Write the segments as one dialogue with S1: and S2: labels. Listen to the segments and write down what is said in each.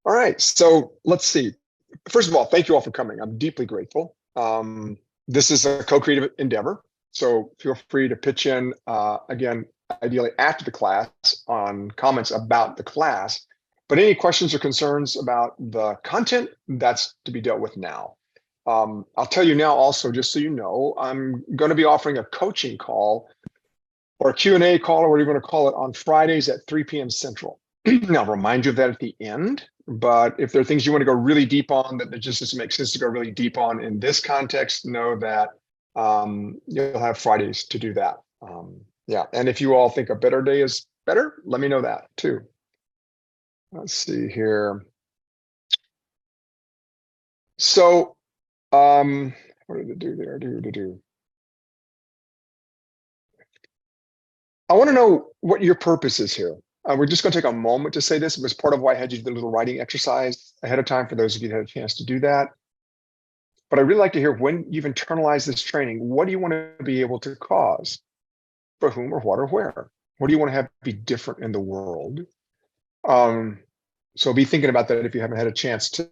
S1: All right, so let's see. First of all, thank you all for coming. I'm deeply grateful. This is a co-creative endeavor, so feel free to pitch in, again, ideally after the class on comments about the class, but any questions or concerns about the content, that's to be dealt with now. I'll tell you now also, just so you know, I'm going to be offering a coaching call or a Q&A call, or whatever you want to call it, on Fridays at 3 p.m. Central. I'll remind you of that at the end, but if there are things you want to go really deep on that just doesn't make sense to go really deep on in this context, know that you'll have Fridays to do that. Yeah, and if you all think a better day is better, let me know that too. Let's see here. So, what did it do there? I want to know what your purpose is here. We're just going to take a moment to say this. It was part of why I had you do the little writing exercise ahead of time for those of you that had a chance to do that. But I'd really like to hear, when you've internalized this training, what do you want to be able to cause? For whom or what or where? What do you want to have be different in the world? So be thinking about that if you haven't had a chance to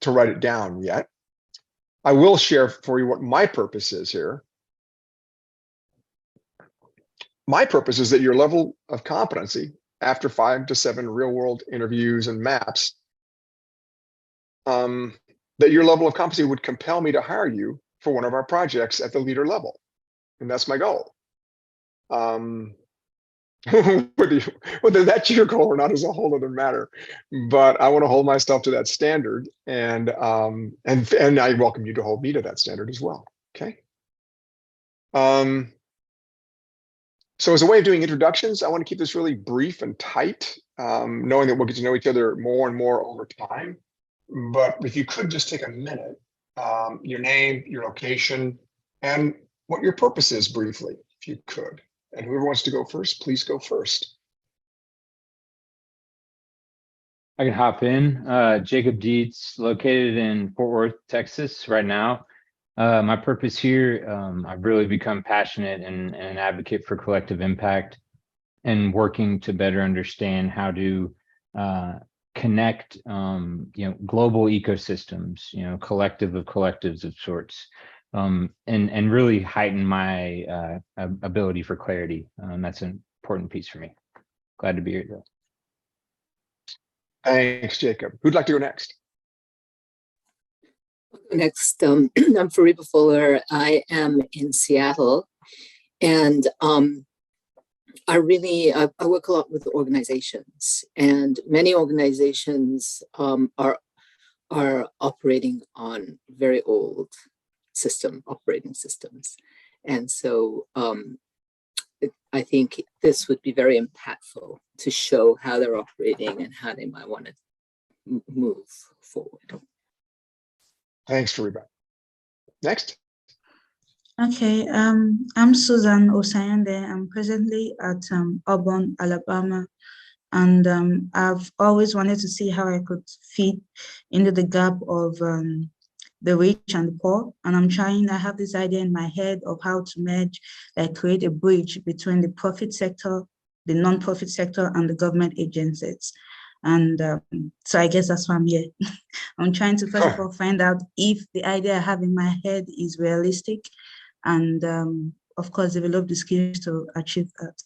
S1: write it down yet. I will share for you what my purpose is here. My purpose is that your level of competency after 5 to 7 real-world interviews and maps, that your level of competency would compel me to hire you for one of our projects at the leader level. And that's my goal. Whether that's your goal or not is a whole other matter. But I want to hold myself to that standard, and I welcome you to hold me to that standard as well. Okay. So as a way of doing introductions, I want to keep this really brief and tight, knowing that we'll get to know each other more and more over time. But if you could just take a minute, your name, your location, and what your purpose is briefly, if you could. And whoever wants to go first, please go first.
S2: I can hop in. Jacob Dietz, located in Fort Worth, Texas right now. My purpose here, I've really become passionate and an advocate for collective impact and working to better understand how to connect, global ecosystems, collective of collectives of sorts, and really heighten my ability for clarity. That's an important piece for me. Glad to be here, though.
S1: Thanks, Jacob. Who'd like to go next?
S3: Next, I'm Fariba Fuller. I am in Seattle, and I work a lot with organizations, and many organizations are operating on very old operating systems, and so I think this would be very impactful to show how they're operating and how they might want to move forward.
S1: Thanks, Fariba. Next.
S4: Okay, I'm Susan Osayande. I'm presently at Auburn, Alabama, and I've always wanted to see how I could fit into the gap of the rich and the poor, and I have this idea in my head of how to merge, create a bridge between the profit sector, the non-profit sector, and the government agencies. And so I guess that's why I'm here. I'm trying to first of all find out if the idea I have in my head is realistic, and of course develop the skills to achieve that.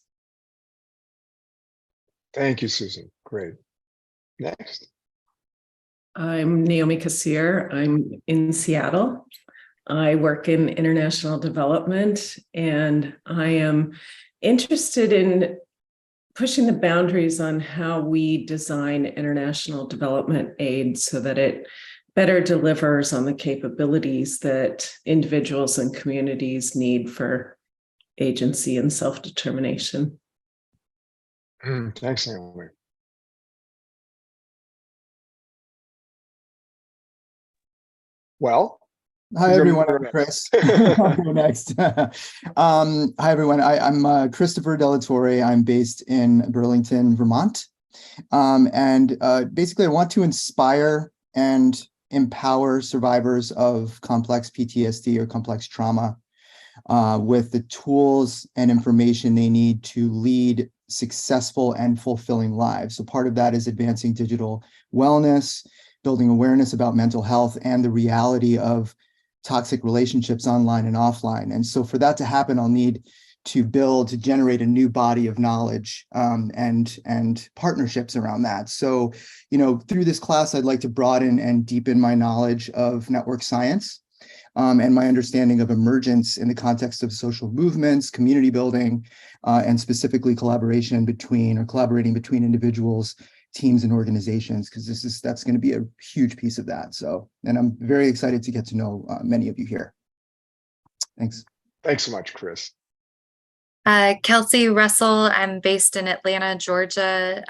S1: Thank you, Susan. Great. Next.
S5: I'm Naomi Kassir. I'm in Seattle. I work in international development, and I am interested in pushing the boundaries on how we design international development aid so that it better delivers on the capabilities that individuals and communities need for agency and self-determination.
S1: Thanks, Naomi. Well,
S6: hi everyone, I'm Chris. I'll go next. Hi everyone, I'm Christopher Delatorre. I'm based in Burlington, Vermont. And basically I want to inspire and empower survivors of complex PTSD or complex trauma with the tools and information they need to lead successful and fulfilling lives. So part of that is advancing digital wellness, building awareness about mental health and the reality of toxic relationships online and offline. And so for that to happen, I'll need to generate a new body of knowledge and partnerships around that. So, through this class, I'd like to broaden and deepen my knowledge of network science and my understanding of emergence in the context of social movements, community building, and specifically collaborating between individuals, teams, and organizations, because that's going to be a huge piece of that. So, and I'm very excited to get to know many of you here. Thanks.
S1: Thanks so much, Chris.
S7: Kelsey Russell, I'm based in Atlanta, Georgia.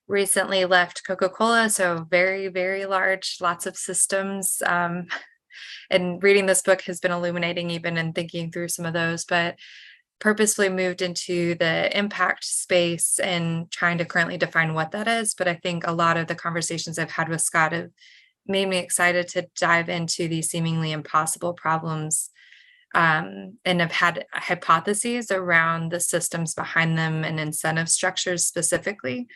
S7: Recently left Coca-Cola, so very, very large, lots of systems. And reading this book has been illuminating even in thinking through some of those, but purposefully moved into the impact space and trying to currently define what that is. But I think a lot of the conversations I've had with Scott have made me excited to dive into these seemingly impossible problems. And have had hypotheses around the systems behind them and incentive structures specifically.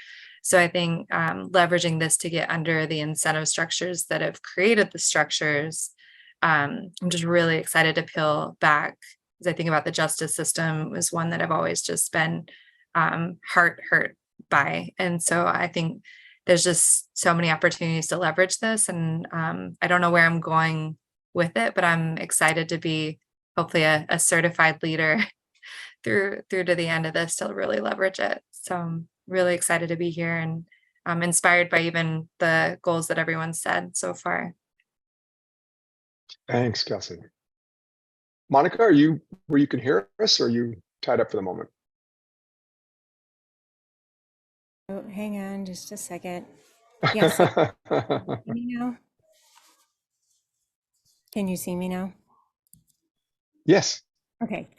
S7: So I think leveraging this to get under the incentive structures that have created the structures, I'm just really excited to peel back, as I think about the justice system was one that I've always just been heart hurt by. And so I think there's just so many opportunities to leverage this. And I don't know where I'm going with it, but I'm excited to be hopefully a certified leader through to the end of this to really leverage it. So I'm really excited to be here, and I'm inspired by even the goals that everyone said so far.
S1: Thanks, Kelsey. Monica, are you where you can hear us, or are you tied up for the moment?
S8: Oh, hang on just a second. Yes. Can you see me now? Can you see me now?
S1: Yes.
S8: Okay.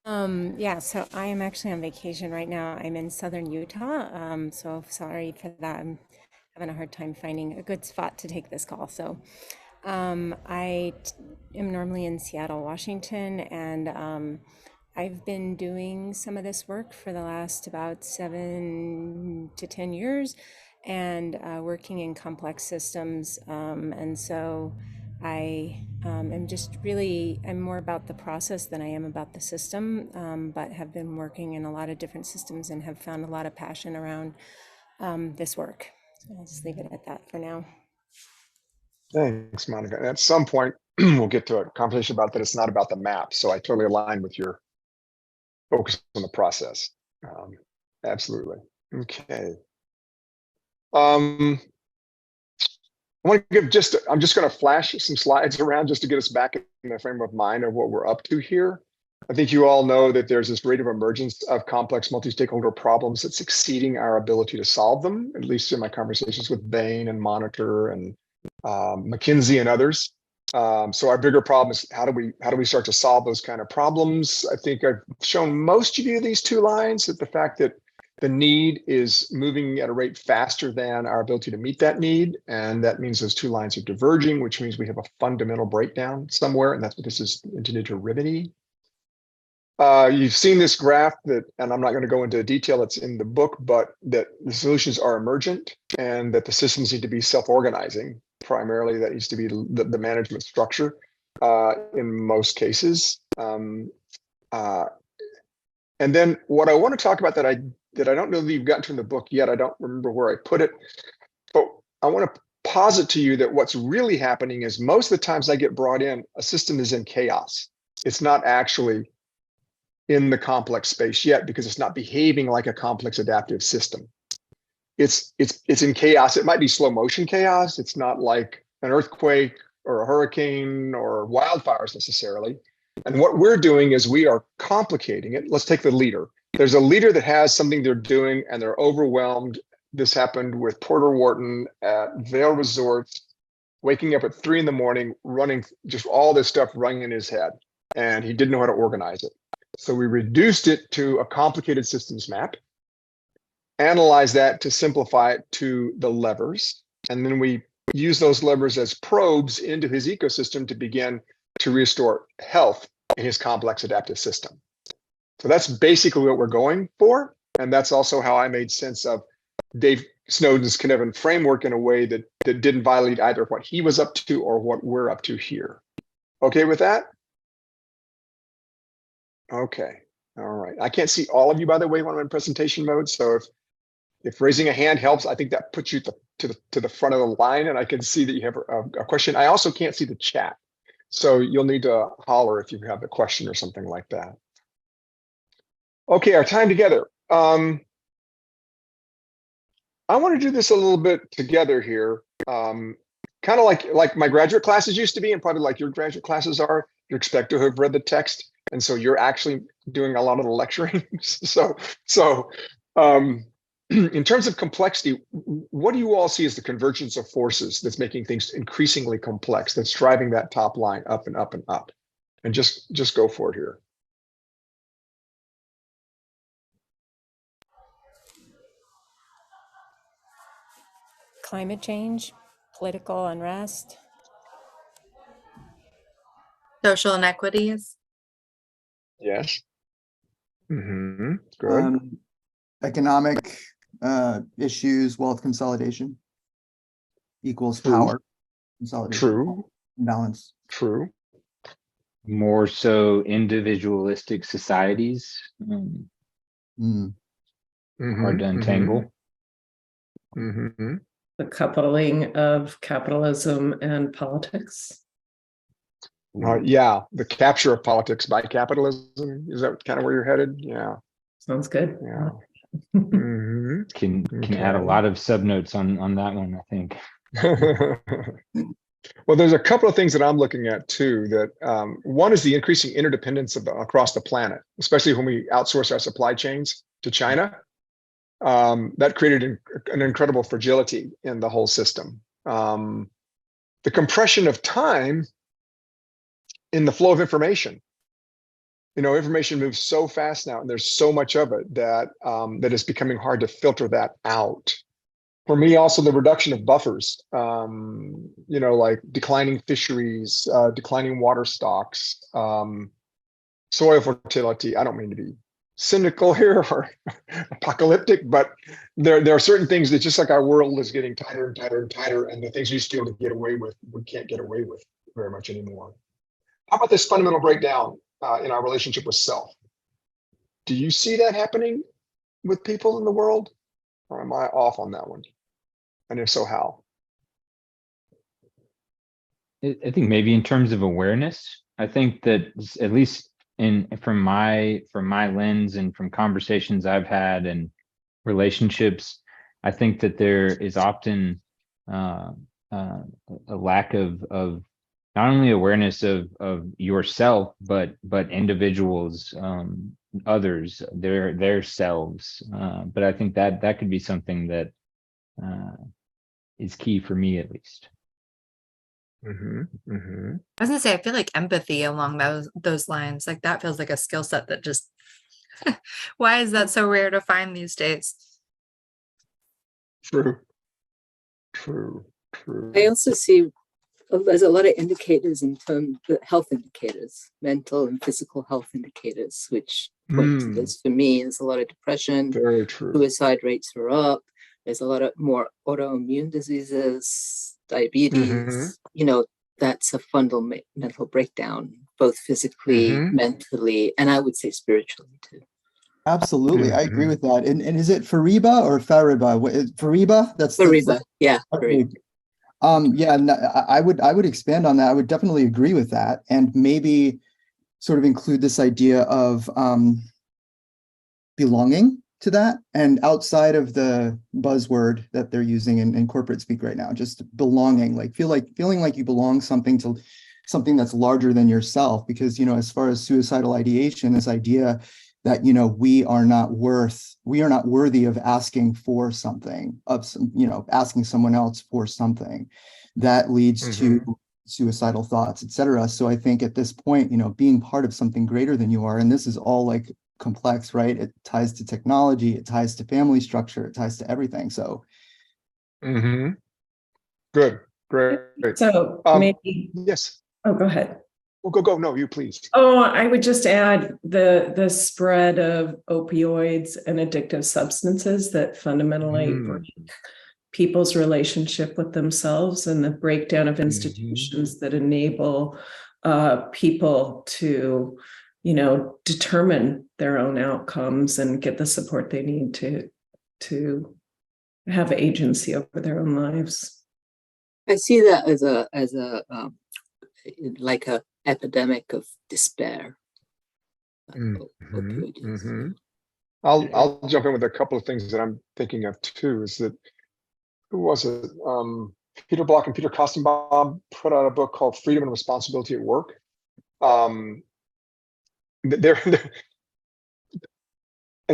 S8: Yeah, so I am actually on vacation right now. I'm in southern Utah. So sorry for that. I'm having a hard time finding a good spot to take this call. So I am normally in Seattle, Washington, and I've been doing some of this work for the last about 7 to 10 years, and working in complex systems. And so I am just really, I'm more about the process than I am about the system, but have been working in a lot of different systems and have found a lot of passion around this work. So I'll just leave it at that for now.
S1: Thanks, Monica. And at some point, we'll get to a conversation about that. It's not about the map. So I totally align with your focus on the process. Absolutely. Okay. I want to give I'm just going to flash some slides around just to get us back in the frame of mind of what we're up to here. I think you all know that there's this rate of emergence of complex multi-stakeholder problems that's exceeding our ability to solve them, at least in my conversations with Bain and Monitor and McKinsey and others. So our bigger problem is how do we start to solve those kind of problems? I think I've shown most of you these two lines, that the fact that the need is moving at a rate faster than our ability to meet that need. And that means those two lines are diverging, which means we have a fundamental breakdown somewhere. And that's what this is intended to remedy. You've seen this graph and I'm not going to go into detail, it's in the book, but that the solutions are emergent and that the systems need to be self-organizing. Primarily, that needs to be the management structure in most cases. And then what I want to talk about that I don't know that you've gotten to in the book yet, I don't remember where I put it, but I want to posit to you that what's really happening is most of the times I get brought in, a system is in chaos. It's not actually in the complex space yet because it's not behaving like a complex adaptive system. It's in chaos. It might be slow motion chaos. It's not like an earthquake or a hurricane or wildfires necessarily. And what we're doing is we are complicating it. Let's take the leader. There's a leader that has something they're doing and they're overwhelmed. This happened with Porter Wharton at Vail Resorts, waking up at 3 a.m, running just all this stuff running in his head. And he didn't know how to organize it. So we reduced it to a complicated systems map, analyze that to simplify it to the levers. And then we use those levers as probes into his ecosystem to begin to restore health in his complex adaptive system. So that's basically what we're going for. And that's also how I made sense of Dave Snowden's Cynefin framework in a way that didn't violate either what he was up to or what we're up to here. Okay with that? Okay. All right. I can't see all of you, by the way, when I'm in presentation mode. So if raising a hand helps, I think that puts you to the front of the line, and I can see that you have a question. I also can't see the chat, so you'll need to holler if you have a question or something like that. Okay, our time together. I want to do this a little bit together here. Kind of like my graduate classes used to be, and probably like your graduate classes are. You're expected to have read the text, and so you're actually doing a lot of the lecturing. so in terms of complexity, what do you all see as the convergence of forces that's making things increasingly complex, that's driving that top line up and up and up? And just go for it here.
S8: Climate change, political unrest.
S7: Social inequities.
S1: Yes. Good.
S6: Economic issues, wealth consolidation equals
S1: True.
S6: power consolidation.
S1: True.
S6: Balance.
S1: True.
S2: More so individualistic societies. Hard to untangle.
S5: The coupling of capitalism and politics.
S1: Yeah, the capture of politics by capitalism. Is that kind of where you're headed? Yeah.
S5: Sounds good.
S1: Yeah.
S2: Can add a lot of subnotes on that one, I think.
S1: Well, there's a couple of things that I'm looking at too. That one is the increasing interdependence across the planet, especially when we outsource our supply chains to China. That created an incredible fragility in the whole system. The compression of time in the flow of information. Information moves so fast now, and there's so much of it that that is becoming hard to filter that out. For me, also the reduction of buffers, like declining fisheries, declining water stocks, soil fertility. I don't mean to be cynical here or apocalyptic, but there are certain things that, just like our world is getting tighter and tighter and tighter, and the things we used to be able to get away with, we can't get away with very much anymore. How about this fundamental breakdown in our relationship with self? Do you see that happening with people in the world, or am I off on that one? And if so, how?
S2: I think maybe in terms of awareness, I think that at least from my lens and from conversations I've had and relationships, I think that there is often a lack of not only awareness of yourself, but individuals, others, their selves. But I think that could be something that is key for me, at least.
S7: I was gonna say, I feel like empathy along those lines, like that feels like a skill set that just why is that so rare to find these days?
S1: True.
S3: I also see there's a lot of indicators in terms of health indicators, mental and physical health indicators, which point to this. For me, there's a lot of depression.
S1: Very true.
S3: Suicide rates are up. There's a lot of more autoimmune diseases, diabetes. That's a fundamental breakdown, both physically, mentally, and I would say spiritually too.
S6: Absolutely, I agree with that. And is it Fariba or Fariba? Fariba? That's
S3: Fariba. Yeah.
S6: Okay. Yeah, I would expand on that. I would definitely agree with that, and maybe sort of include this idea of belonging to that, and outside of the buzzword that they're using in corporate speak right now, just belonging, like feeling like you belong to something that's larger than yourself. Because as far as suicidal ideation, this idea that we are not worthy of asking for something, asking someone else for something, that leads to suicidal thoughts, etc. So I think at this point, being part of something greater than you are, and this is all like complex, right? It ties to technology, it ties to family structure, it ties to everything. So
S1: good, great.
S5: So maybe
S1: yes.
S5: Oh, go ahead.
S1: Well, go. No, you please.
S5: Oh, I would just add the spread of opioids and addictive substances that fundamentally break people's relationship with themselves, and the breakdown of institutions that enable people to, determine their own outcomes and get the support they need to have agency over their own lives.
S3: I see that as a like a epidemic of despair. Opioid use.
S1: I'll jump in with a couple of things that I'm thinking of too. Is that, who was it? Peter Block and Peter Kostenbaum put out a book called Freedom and Responsibility at Work. And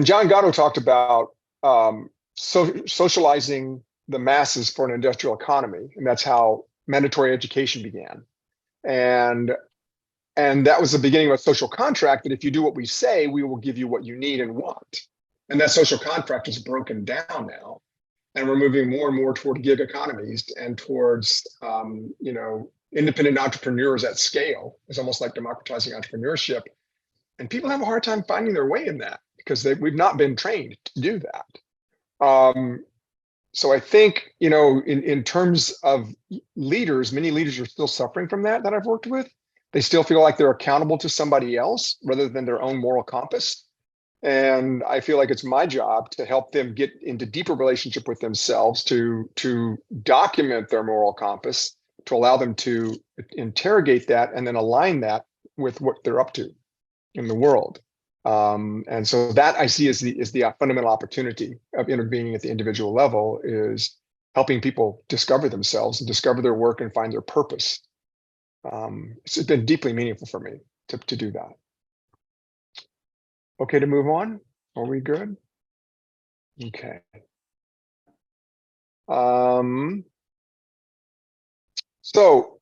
S1: John Gatto talked about socializing the masses for an industrial economy, and that's how mandatory education began. And that was the beginning of a social contract, that if you do what we say, we will give you what you need and want. And that social contract is broken down now. And we're moving more and more toward gig economies and towards, independent entrepreneurs at scale. It's almost like democratizing entrepreneurship. And people have a hard time finding their way in that because we've not been trained to do that. So I think, in terms of leaders, many leaders are still suffering from that I've worked with. They still feel like they're accountable to somebody else rather than their own moral compass. And I feel like it's my job to help them get into deeper relationship with themselves, to document their moral compass, to allow them to interrogate that and then align that with what they're up to in the world. And so that I see as the fundamental opportunity of intervening at the individual level, is helping people discover themselves and discover their work and find their purpose. It's been deeply meaningful for me to do that. Okay, to move on. Are we good? Okay. So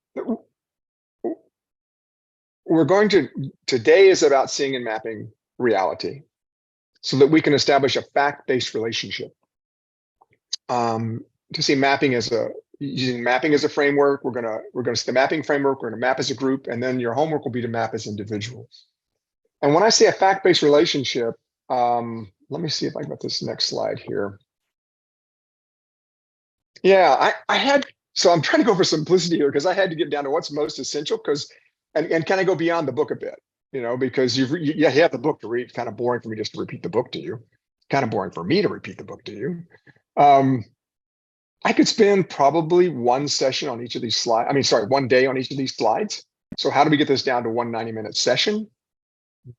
S1: today is about seeing and mapping reality so that we can establish a fact-based relationship. To see mapping using mapping as a framework, we're gonna see the mapping framework, we're gonna map as a group, and then your homework will be to map as individuals. And when I say a fact-based relationship, let me see if I can get this next slide here. Yeah, so I'm trying to go for simplicity here because I had to get down to what's most essential, and kind of go beyond the book a bit, because you have the book to read. It's kind of boring for me just to repeat the book to you. Kind of boring for me to repeat the book to you. I could spend probably one session on each of these slides. One day on each of these slides. So how do we get this down to one 90-minute session?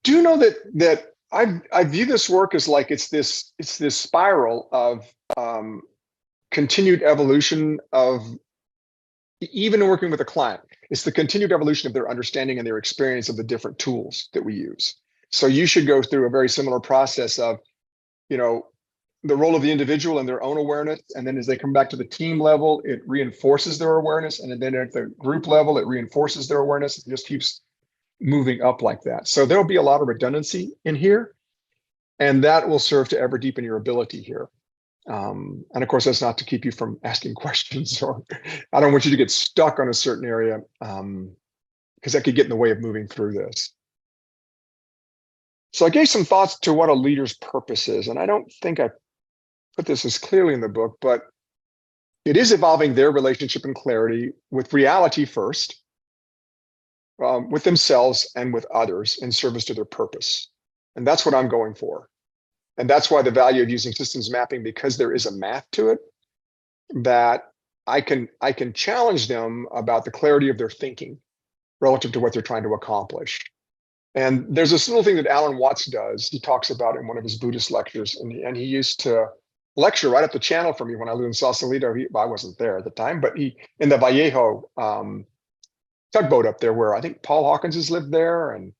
S1: Do know that I view this work as like it's this spiral of continued evolution of, even working with a client, it's the continued evolution of their understanding and their experience of the different tools that we use. So you should go through a very similar process of, the role of the individual and their own awareness. And then as they come back to the team level, it reinforces their awareness. And then at the group level, it reinforces their awareness. It just keeps moving up like that. So there'll be a lot of redundancy in here, and that will serve to ever deepen your ability here. And of course, that's not to keep you from asking questions, or I don't want you to get stuck on a certain area, because that could get in the way of moving through this. So I gave some thoughts to what a leader's purpose is, and I don't think I put this as clearly in the book, but it is evolving their relationship and clarity with reality first, with themselves and with others in service to their purpose. And that's what I'm going for. And that's why the value of using systems mapping, because there is a math to it, that I can challenge them about the clarity of their thinking relative to what they're trying to accomplish. And there's this little thing that Alan Watts does. He talks about in one of his Buddhist lectures, and he used to lecture right up the channel from me when I lived in Sausalito. I wasn't there at the time, but he, in the Vallejo tugboat up there, where I think Paul Hawkins has lived there, and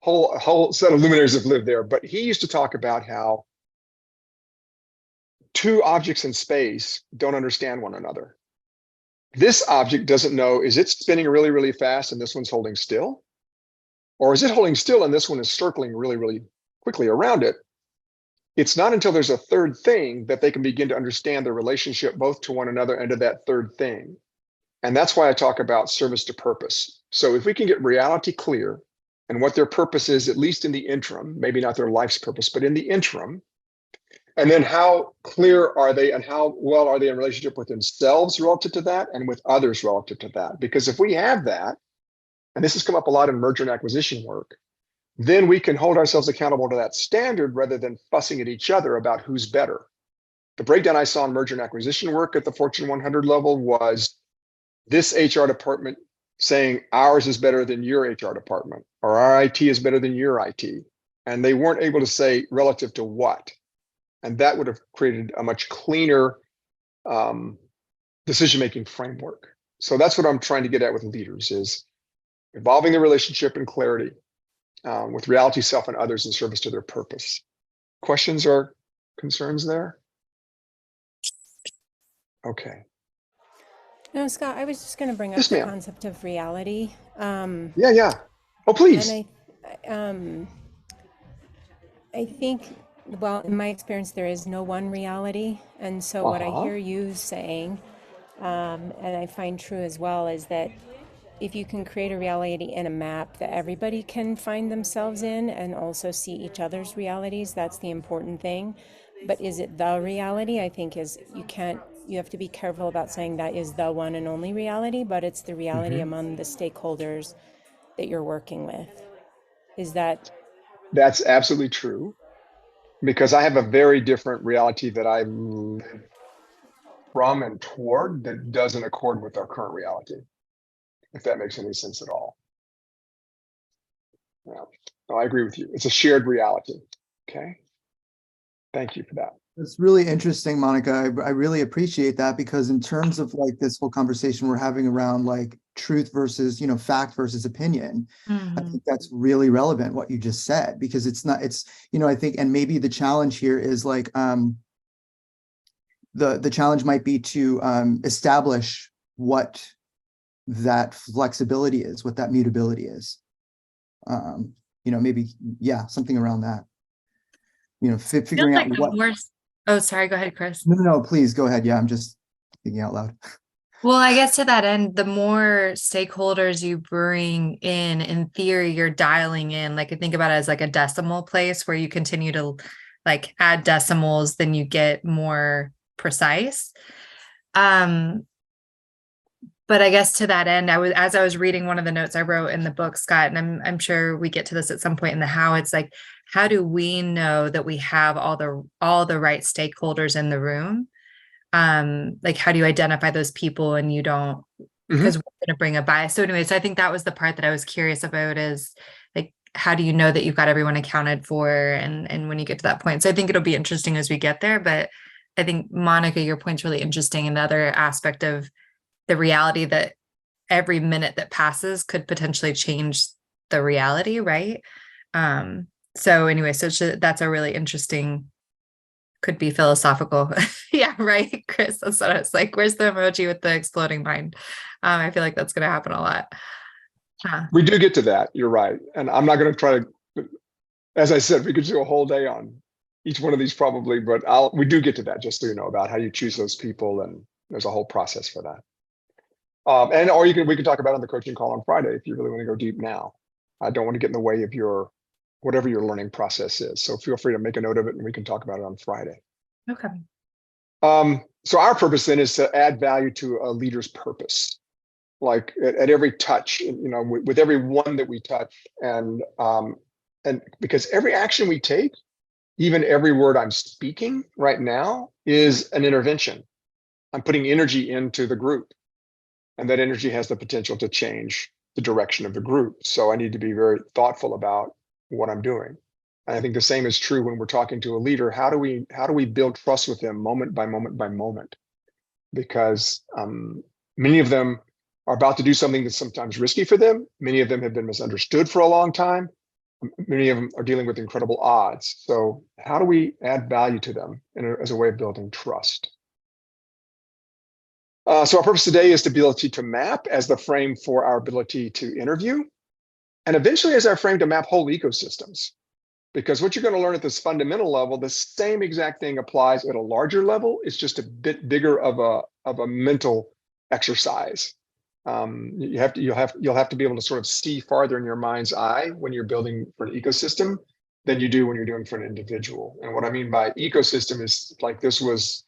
S1: a whole set of luminaries have lived there. But he used to talk about how two objects in space don't understand one another. This object doesn't know, is it spinning really, really fast and this one's holding still? Or is it holding still and this one is circling really, really quickly around it? It's not until there's a third thing that they can begin to understand their relationship both to one another and to that third thing. And that's why I talk about service to purpose. So if we can get reality clear and what their purpose is, at least in the interim, maybe not their life's purpose, but in the interim, and then how clear are they and how well are they in relationship with themselves relative to that and with others relative to that? Because if we have that, and this has come up a lot in merger and acquisition work, then we can hold ourselves accountable to that standard rather than fussing at each other about who's better. The breakdown I saw in merger and acquisition work at the Fortune 100 level was this HR department saying ours is better than your HR department, or our IT is better than your IT. And they weren't able to say relative to what. And that would have created a much cleaner decision-making framework. So that's what I'm trying to get at with leaders, is evolving the relationship in clarity with reality, self, and others in service to their purpose. Questions or concerns there? Okay.
S8: No, Scott, I was just going to bring up
S1: Yes,
S8: the
S1: ma'am.
S8: concept of reality.
S1: Yeah. Oh, please.
S8: And I think, well, in my experience, there is no one reality. And so what I hear you saying, and I find true as well, is that if you can create a reality in a map that everybody can find themselves in and also see each other's realities, that's the important thing. But is it the reality? I think you have to be careful about saying that is the one and only reality, but it's the reality among the stakeholders that you're working with. Is that?
S1: That's absolutely true, because I have a very different reality that I live from and toward that doesn't accord with our current reality, if that makes any sense at all. Yeah, no, I agree with you. It's a shared reality. Okay. Thank you for that.
S6: It's really interesting, Monica. I really appreciate that, because in terms of like this whole conversation we're having around like truth versus, fact versus opinion, I think that's really relevant what you just said, because I think, and maybe the challenge here is like, the challenge might be to establish what that flexibility is, what that mutability is. Maybe, something around that. Figuring out what.
S7: Oh, sorry, go ahead, Chris.
S6: No, please go ahead. Yeah, I'm just thinking out loud.
S7: Well, I guess to that end, the more stakeholders you bring in theory, you're dialing in, like I think about it as like a decimal place where you continue to like add decimals, then you get more precise. But I guess to that end, as I was reading one of the notes I wrote in the book, Scott, and I'm sure we get to this at some point in the how, it's like, how do we know that we have all the right stakeholders in the room? Like, how do you identify those people and you don't, because we're going to bring a bias. So anyways, I think that was the part that I was curious about, is like, how do you know that you've got everyone accounted for? And when you get to that point, so I think it'll be interesting as we get there, but I think Monica, your point's really interesting. Another aspect of the reality that every minute that passes could potentially change the reality. Right. So anyway, that's a really interesting, could be philosophical. Yeah. Right. Chris, that's what I was like, where's the emoji with the exploding mind? I feel like that's going to happen a lot.
S1: We do get to that. You're right. And I'm not going to try to, as I said, we could do a whole day on each one of these probably, but we do get to that, just so you know, about how you choose those people. And there's a whole process for that. We can talk about it on the coaching call on Friday if you really want to go deep now. I don't want to get in the way of whatever your learning process is. So feel free to make a note of it and we can talk about it on Friday.
S7: Okay.
S1: So our purpose then is to add value to a leader's purpose, like at every touch, with every one that we touch, and because every action we take, even every word I'm speaking right now, is an intervention. I'm putting energy into the group. And that energy has the potential to change the direction of the group. So I need to be very thoughtful about what I'm doing. And I think the same is true when we're talking to a leader. How do we build trust with them moment by moment by moment? Because many of them are about to do something that's sometimes risky for them. Many of them have been misunderstood for a long time. Many of them are dealing with incredible odds. So how do we add value to them as a way of building trust? So our purpose today is the ability to map as the frame for our ability to interview, and eventually as our frame to map whole ecosystems. Because what you're going to learn at this fundamental level, the same exact thing applies at a larger level. It's just a bit bigger of a mental exercise. You'll have to be able to sort of see farther in your mind's eye when you're building for an ecosystem than you do when you're doing for an individual. And what I mean by ecosystem is like this was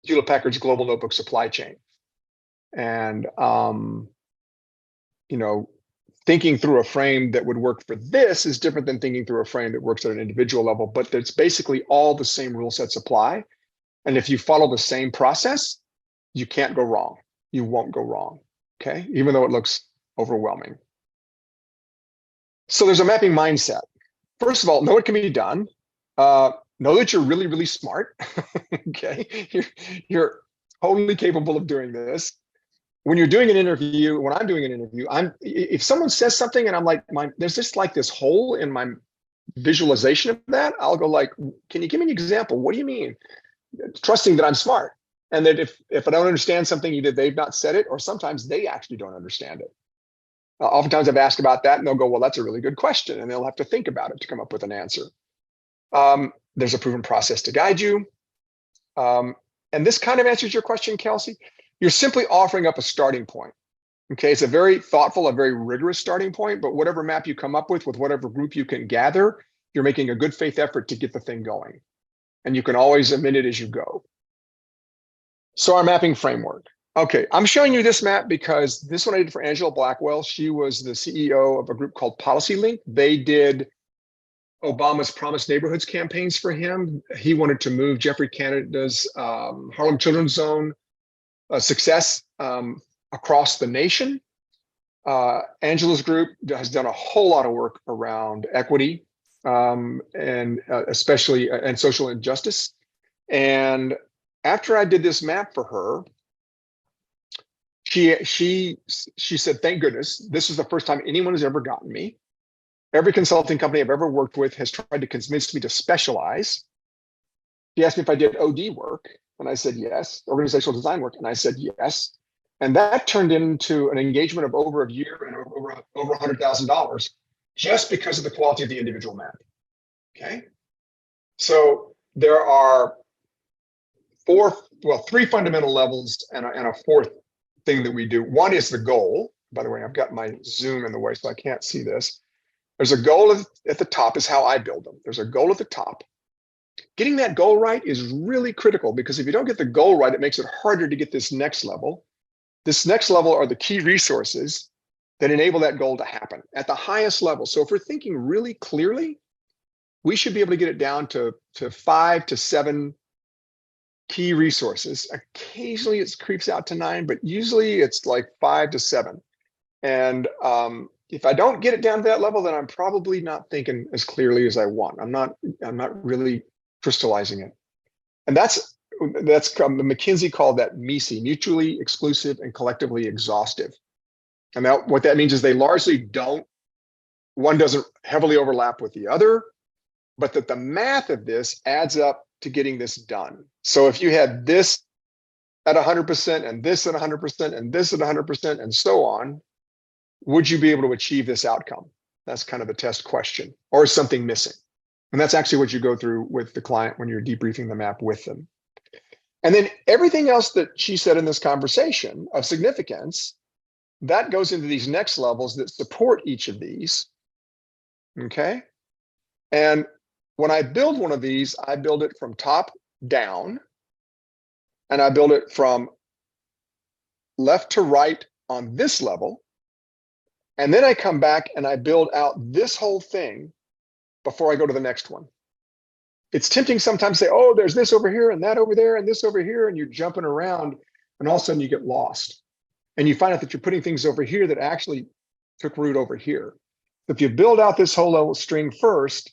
S1: Hewlett Packard's global notebook supply chain. And, you know, thinking through a frame that would work for this is different than thinking through a frame that works at an individual level, but it's basically all the same rule sets apply. And if you follow the same process, you can't go wrong. You won't go wrong, okay? Even though it looks overwhelming. So there's a mapping mindset. First of all, know it can be done. Know that you're really, really smart, okay? You're totally capable of doing this. When you're doing an interview, when I'm doing an interview, if someone says something and I'm like, there's just like this hole in my visualization of that, I'll go like, can you give me an example? What do you mean? Trusting that I'm smart. And that if I don't understand something, either they've not said it or sometimes they actually don't understand it. Oftentimes I've asked about that and they'll go, well, that's a really good question. And they'll have to think about it to come up with an answer. There's a proven process to guide you. And this kind of answers your question, Kelsey. You're simply offering up a starting point. Okay, it's a very thoughtful, a very rigorous starting point, but whatever map you come up with whatever group you can gather, you're making a good faith effort to get the thing going. And you can always amend it as you go. So our mapping framework. Okay, I'm showing you this map because this one I did for Angela Blackwell. She was the CEO of a group called Policy Link. They did Obama's Promised Neighborhoods campaigns for him. He wanted to move Jeffrey Canada's Harlem Children's Zone success across the nation. Angela's group has done a whole lot of work around equity and especially and social injustice. And after I did this map for her, she said, thank goodness, this is the first time anyone has ever gotten me. Every consulting company I've ever worked with has tried to convince me to specialize. She asked me if I did OD work, and I said yes. Organizational design work, and I said yes. And that turned into an engagement of over a year and over $100,000 just because of the quality of the individual map. Okay, so there are three fundamental levels and a fourth thing that we do. One is the goal. By the way, I've got my Zoom in the way, so I can't see this. There's a goal at the top is how I build them. There's a goal at the top. Getting that goal right is really critical because if you don't get the goal right, it makes it harder to get this next level. This next level are the key resources that enable that goal to happen at the highest level. So if we're thinking really clearly, we should be able to get it down to 5 to 7 key resources. Occasionally it creeps out to 9, but usually it's like 5 to 7. And if I don't get it down to that level, then I'm probably not thinking as clearly as I want. I'm not really crystallizing it. And that's McKinsey called that MECE, mutually exclusive and collectively exhaustive. And what that means is they largely one doesn't heavily overlap with the other, but that the math of this adds up to getting this done. So if you had this at 100% and this at 100% and this at 100% and so on, would you be able to achieve this outcome? That's kind of the test question. Or is something missing? And that's actually what you go through with the client when you're debriefing the map with them. And then everything else that she said in this conversation of significance, that goes into these next levels that support each of these. Okay. And when I build one of these, I build it from top down, and I build it from left to right on this level. And then I come back and I build out this whole thing before I go to the next one. It's tempting sometimes to say, oh, there's this over here and that over there and this over here, and you're jumping around and all of a sudden you get lost. And you find out that you're putting things over here that actually took root over here. If you build out this whole level string first,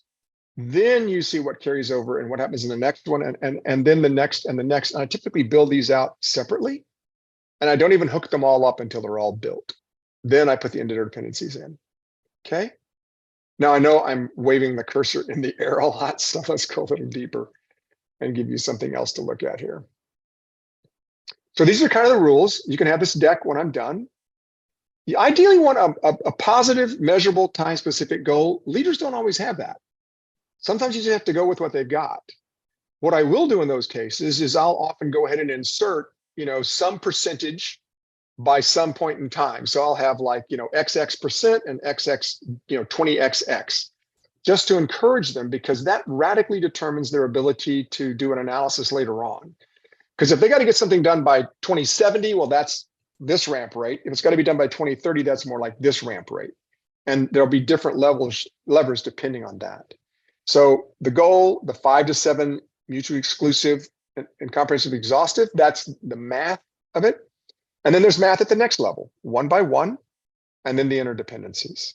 S1: then you see what carries over and what happens in the next one and then the next and the next. And I typically build these out separately, and I don't even hook them all up until they're all built. Then I put the interdependencies in. Okay. Now I know I'm waving the cursor in the air a lot, so let's go a little deeper and give you something else to look at here. So these are kind of the rules. You can have this deck when I'm done. You ideally want a positive, measurable, time-specific goal. Leaders don't always have that. Sometimes you just have to go with what they've got. What I will do in those cases is I'll often go ahead and insert, some percentage by some point in time. So I'll have like, XX% and XX, 20XX, just to encourage them, because that radically determines their ability to do an analysis later on. Because if they got to get something done by 2070, well, that's this ramp rate. If it's got to be done by 2030, that's more like this ramp rate. And there'll be different levers depending on that. So the goal, the 5 to 7 mutually exclusive and comprehensively exhaustive, that's the math of it. And then there's math at the next level, 1 by 1, and then the interdependencies.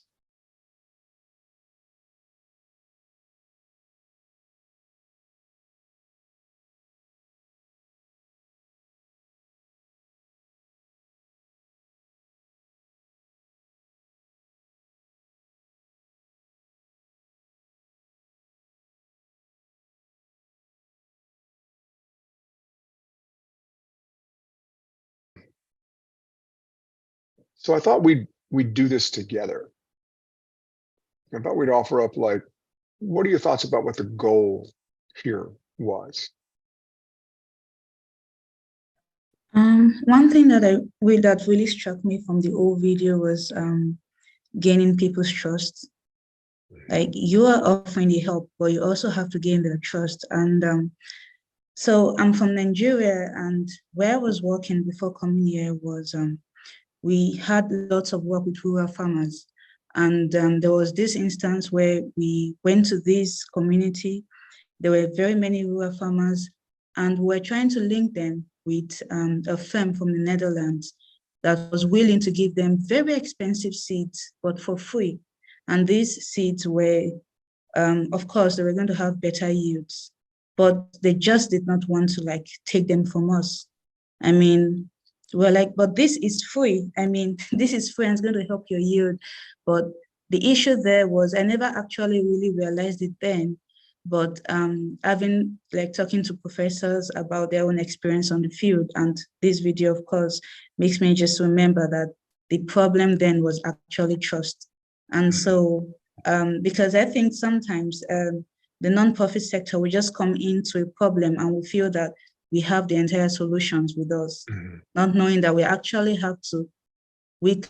S1: So I thought we'd do this together. I thought we'd offer up, like, what are your thoughts about what the goal here was?
S4: One thing that really struck me from the whole video was gaining people's trust. Like, you are offering the help, but you also have to gain their trust. And so I'm from Nigeria, and where I was working before coming here was we had lots of work with rural farmers. And there was this instance where we went to this community. There were very many rural farmers, and we're trying to link them with a firm from the Netherlands that was willing to give them very expensive seeds, but for free. And these seeds were, of course, they were going to have better yields, but they just did not want to take them from us. I mean, we're like, but this is free. I mean, this is free and it's going to help your yield. But the issue there was, I never actually really realized it then, but having talking to professors about their own experience on the field, and this video, of course, makes me just remember that the problem then was actually trust. And so, because I think sometimes the nonprofit sector will just come into a problem and we feel that we have the entire solutions with us, not knowing that we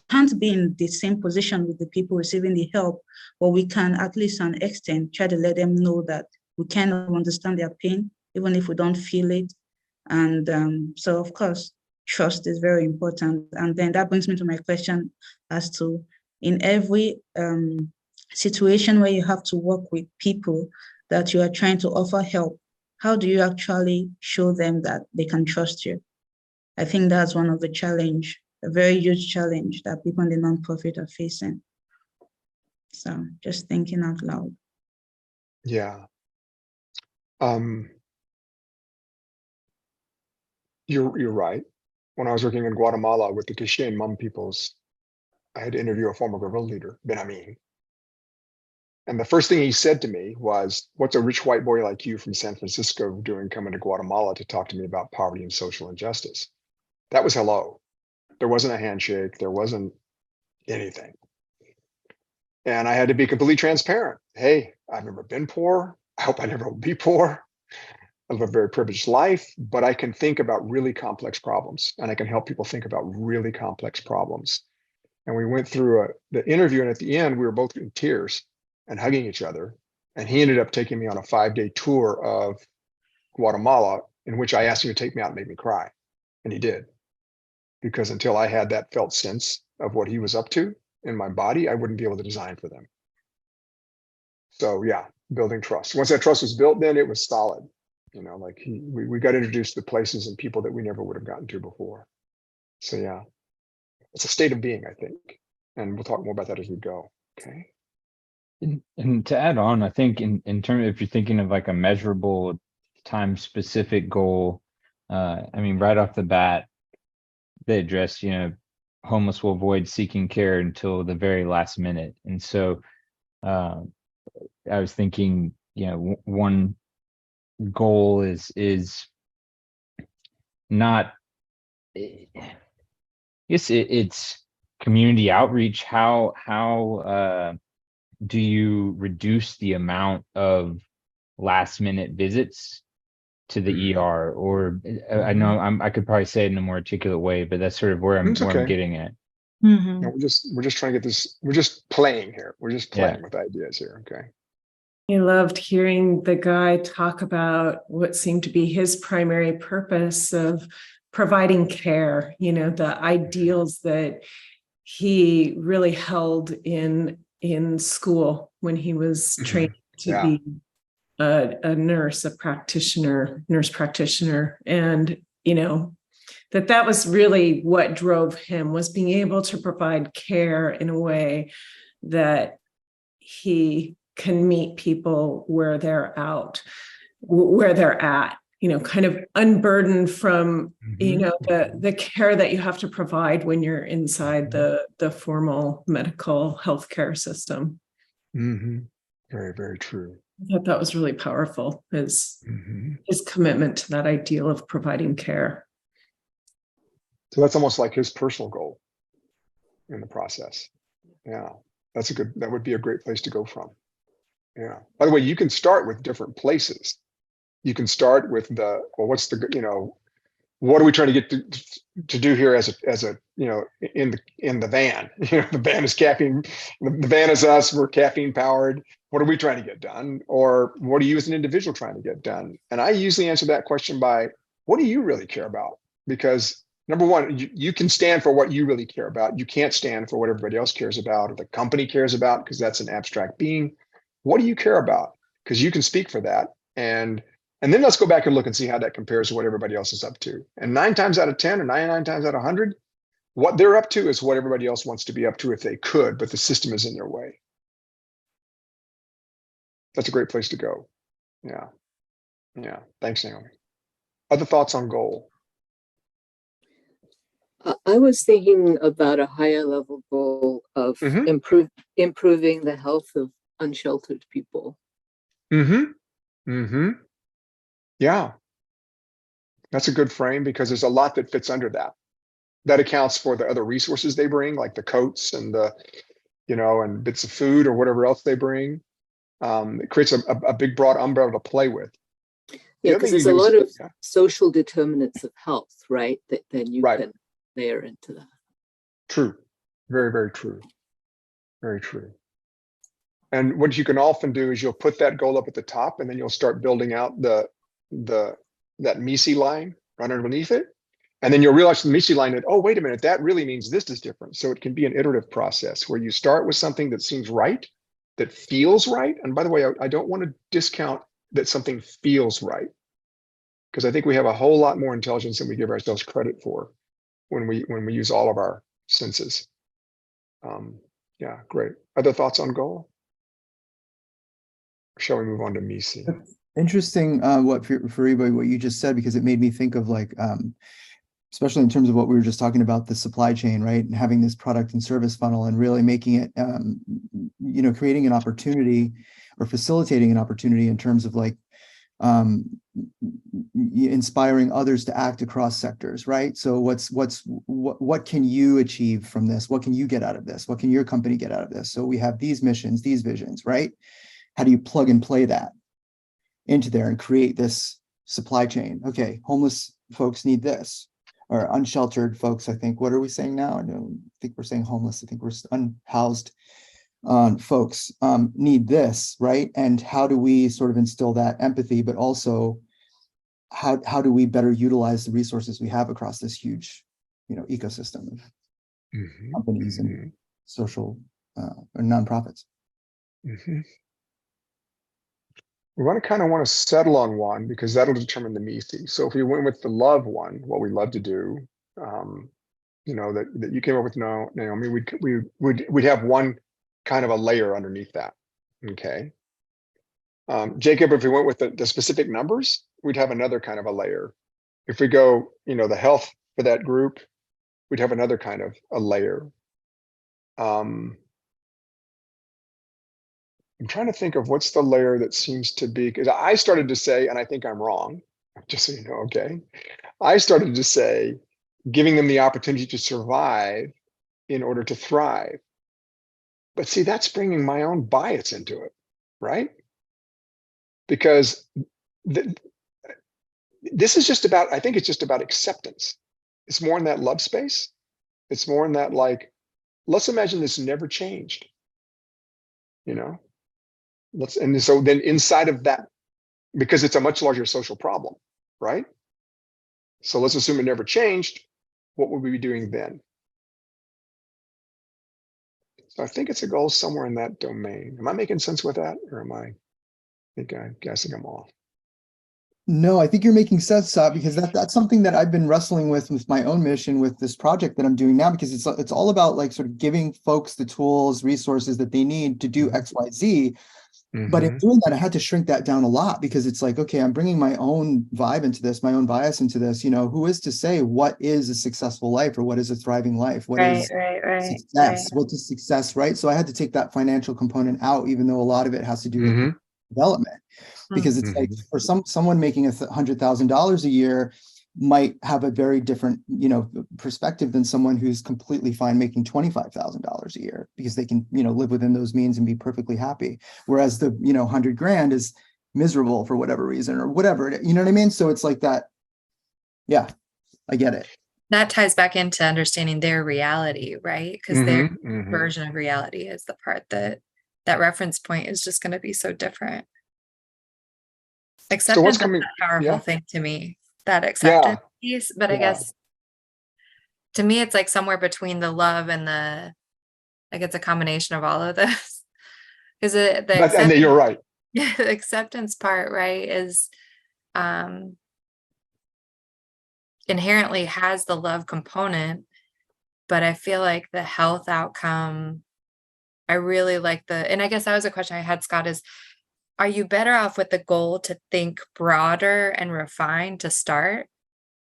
S4: can't be in the same position with the people receiving the help, but we can, at least to an extent, try to let them know that we kind of understand their pain, even if we don't feel it. And so, of course, trust is very important. And then that brings me to my question as to, in every situation where you have to work with people that you are trying to offer help, how do you actually show them that they can trust you? I think that's one of the challenge, a very huge challenge that people in the nonprofit are facing. So just thinking out loud.
S1: Yeah. You're right. When I was working in Guatemala with the Quiché and Hmong peoples, I had to interview a former guerrilla leader, Ben Amin. And the first thing he said to me was, what's a rich white boy like you from San Francisco doing coming to Guatemala to talk to me about poverty and social injustice? That was hello. There wasn't a handshake. There wasn't anything. And I had to be completely transparent. Hey, I've never been poor. I hope I never will be poor. I live a very privileged life, but I can think about really complex problems, and I can help people think about really complex problems. And we went through the interview, and at the end, we were both in tears and hugging each other. And he ended up taking me on a 5-day tour of Guatemala, in which I asked him to take me out and make me cry. And he did. Because until I had that felt sense of what he was up to in my body, I wouldn't be able to design for them. So yeah, building trust. Once that trust was built, then it was solid. We got introduced to places and people that we never would have gotten to before. So yeah, it's a state of being, I think. And we'll talk more about that as we go. Okay.
S2: And to add on, I think in terms, if you're thinking of like a measurable time specific goal, I mean, right off the bat, they address, homeless will avoid seeking care until the very last minute. And so I was thinking, one goal is not, it's community outreach. How do you reduce the amount of last minute visits to the ER, or I know I could probably say it in a more articulate way, but that's sort of where
S1: It's
S2: I'm
S1: okay.
S2: getting at.
S4: Mhm.
S1: No, we're just trying to get this. We're just playing here. We're just playing
S2: Yeah.
S1: with ideas here. Okay.
S5: I loved hearing the guy talk about what seemed to be his primary purpose of providing care, the ideals that he really held in school when he was trained to
S1: Yeah.
S5: be a nurse practitioner. And, that was really what drove him, was being able to provide care in a way that he can meet people where they're at, kind of unburdened from, the care that you have to provide when you're inside the formal medical healthcare system.
S1: Very, very true.
S5: I thought that was really powerful, his commitment to that ideal of providing care.
S1: So that's almost like his personal goal in the process. Yeah, that would be a great place to go from. Yeah. By the way, you can start with different places. You can start with what's the, what are we trying to get to do here as a in the van? The van is caffeine. The van is us. We're caffeine powered. What are we trying to get done? Or what are you as an individual trying to get done? And I usually answer that question by, what do you really care about? Because number one, you can stand for what you really care about. You can't stand for what everybody else cares about or the company cares about, because that's an abstract being. What do you care about? Because you can speak for that. And then let's go back and look and see how that compares to what everybody else is up to. And 9 times out of 10 or 99 times out of 100, what they're up to is what everybody else wants to be up to if they could, but the system is in their way. That's a great place to go. Yeah. Yeah. Thanks, Naomi. Other thoughts on goal?
S3: I was thinking about a higher level goal of improving the health of unsheltered people.
S1: Yeah. That's a good frame, because there's a lot that fits under that. That accounts for the other resources they bring, like the coats and and bits of food or whatever else they bring. It creates a big broad umbrella to play with.
S3: Yeah, because there's a lot of social determinants of health, right? That then you can layer into that. True.
S1: Very, very true. Very true. And what you can often do is you'll put that goal up at the top, and then you'll start building out that MECE line right underneath it. And then you'll realize the MECE line that, oh, wait a minute, that really means this is different. So it can be an iterative process where you start with something that seems right, that feels right. And by the way, I don't want to discount that something feels right, because I think we have a whole lot more intelligence than we give ourselves credit for when we use all of our senses. Yeah, great. Other thoughts on goal? Shall we move on to MECE?
S6: Interesting, Fariba, what you just said, because it made me think of especially in terms of what we were just talking about, the supply chain, right? And having this product and service funnel and really making it, creating an opportunity or facilitating an opportunity in terms of inspiring others to act across sectors, right? So what can you achieve from this? What can you get out of this? What can your company get out of this? So we have these missions, these visions, right? How do you plug and play that into there and create this supply chain? Okay, homeless folks need this, or unsheltered folks, I think, what are we saying now? I don't think we're saying homeless. I think we're unhoused folks need this, right? And how do we sort of instill that empathy, but also how do we better utilize the resources we have across this huge, ecosystem of companies and social or nonprofits?
S1: We want to settle on one, because that'll determine the MECE. So if we went with the love one, what we love to do, that you came up with, Naomi, we'd have one kind of a layer underneath that. Okay. Jacob, if we went with the specific numbers, we'd have another kind of a layer. If we go, the health for that group, we'd have another kind of a layer. I'm trying to think of what's the layer that seems to be, because I started to say, and I think I'm wrong, just so you know, okay? I started to say, giving them the opportunity to survive in order to thrive. But see, that's bringing my own bias into it, right? Because this is just about, I think it's just about acceptance. It's more in that love space. It's more in that, like, let's imagine this never changed, you know? And so then inside of that, because it's a much larger social problem, right? So let's assume it never changed. What would we be doing then? So I think it's a goal somewhere in that domain. Am I making sense with that? Or I'm guessing I'm off?
S6: No, I think you're making sense, because that's something that I've been wrestling with my own mission with this project that I'm doing now, because it's all about like sort of giving folks the tools, resources that they need to do X, Y, Z. But in doing that, I had to shrink that down a lot, because it's like, okay, I'm bringing my own vibe into this, my own bias into this. You know, who is to say what is a successful life or what is a thriving life? What is success? What is success, right? So I had to take that financial component out, even though a lot of it has to do with development, because it's like for someone making $100,000 a year might have a very different, you know, perspective than someone who's completely fine making $25,000 a year, because they can, you know, live within those means and be perfectly happy. Whereas the, you know, 100 grand is miserable for whatever reason or whatever, you know what I mean? So it's like that. Yeah, I get it.
S7: That ties back into understanding their reality, right? Because their version of reality is the part that reference point is just going to be so different. Acceptance is a powerful thing to me, that acceptance piece. But I guess to me, it's like somewhere between the love and the, like it's a combination of all of this. Because
S1: you're right.
S7: The acceptance part, right, is inherently has the love component, but I feel like the health outcome, I really like and I guess that was a question I had, Scott, is are you better off with the goal to think broader and refine to start,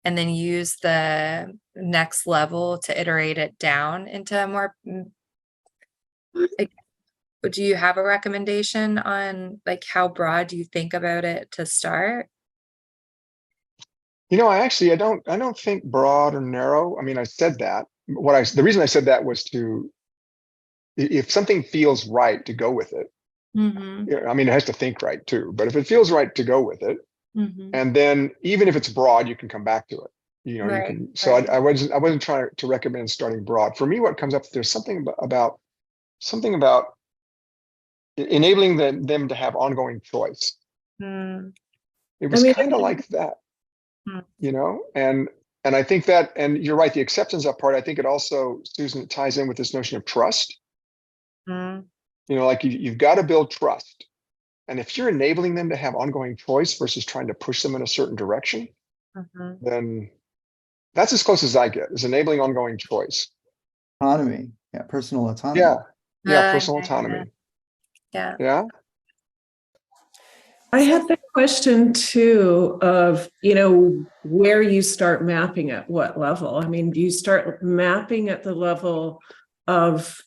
S7: and then use the next level to iterate it down into a more, like, do you have a recommendation on like how broad do you think about it to start?
S1: You know, I don't think broad or narrow. I mean, I said that. The reason I said that was if something feels right, to go with it. I mean, it has to think right too, but if it feels right, to go with it. And then even if it's broad, you can come back to it. You know, you can. So I wasn't trying to recommend starting broad. For me, what comes up, there's something about enabling them to have ongoing choice. It was kind of like that, you know, and I think that, and you're right, the acceptance up part, I think it also, Susan, ties in with this notion of trust. You know, like you've got to build trust. And if you're enabling them to have ongoing choice versus trying to push them in a certain direction, then that's as close as I get, is enabling ongoing choice.
S6: Autonomy. Yeah, personal autonomy.
S1: Yeah, personal autonomy. Yeah.
S5: I had the question too of, you know, where you start mapping at what level. I mean, do you start mapping at the level of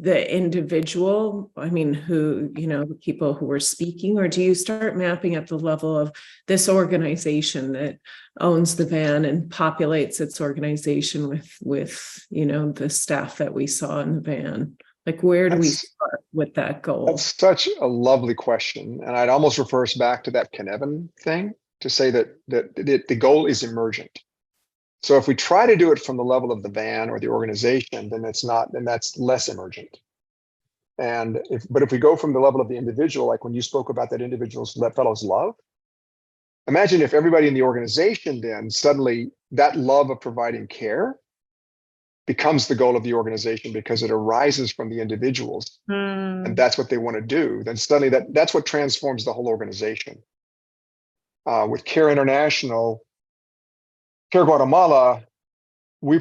S5: the individual, I mean, who, you know, the people who are speaking, or do you start mapping at the level of this organization that owns the van and populates its organization with, you know, the staff that we saw in the van? Like, where do we start with that goal?
S1: That's such a lovely question. And I'd almost refer us back to that Cynefin thing to say that the goal is emergent. So if we try to do it from the level of the van or the organization, then that's less emergent. But if we go from the level of the individual, like when you spoke about that individual's fellow's love, imagine if everybody in the organization, then suddenly that love of providing care becomes the goal of the organization because it arises from the individuals and that's what they want to do. Then suddenly that's what transforms the whole organization. With Care International, Care Guatemala, we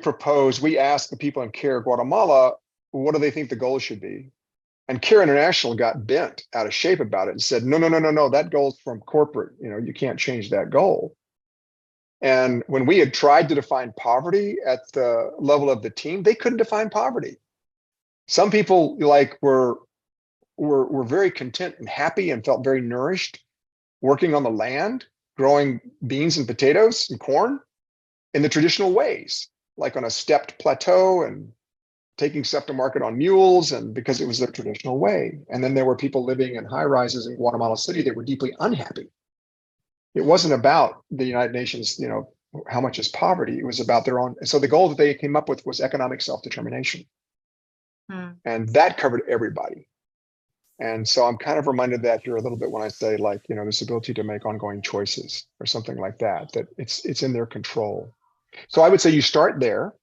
S1: asked the people in Care Guatemala, what do they think the goal should be? And Care International got bent out of shape about it and said, no, that goal's from corporate. You know, you can't change that goal. And when we had tried to define poverty at the level of the team, they couldn't define poverty. Some people were very content and happy and felt very nourished working on the land, growing beans and potatoes and corn in the traditional ways, like on a stepped plateau and taking stuff to market on mules, and because it was their traditional way. And then there were people living in high rises in Guatemala City that were deeply unhappy It wasn't about the United Nations, how much is poverty? It was about their own. So the goal that they came up with was economic self-determination. And that covered everybody. And so I'm kind of reminded of that here a little bit when I say, like, this ability to make ongoing choices or something like that, that it's in their control. So I would say you start there.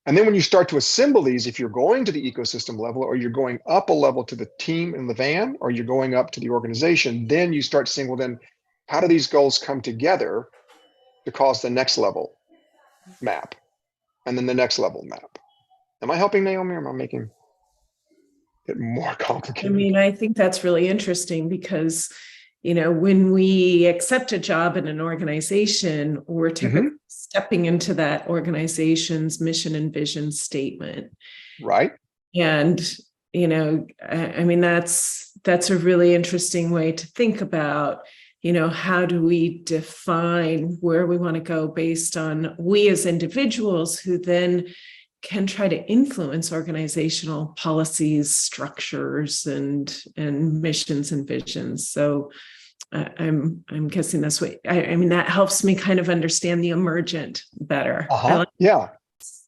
S1: And then when you start to assemble these, if you're going to the ecosystem level, or you're going up a level to the team in the van, or you're going up to the organization, then you start saying, well, then how do these goals come together to cause the next level map? And then the next level map. Am I helping, Naomi, or am I making it more complicated?
S5: I mean, I think that's really interesting because, when we accept a job in an organization, we're typically stepping into that organization's mission and vision statement.
S1: Right.
S5: And, I mean, that's a really interesting way to think about, how do we define where we want to go based on we as individuals who then can try to influence organizational policies, structures, and missions and visions. So I'm guessing that's what I mean. That helps me kind of understand the emergent better.
S1: Yeah,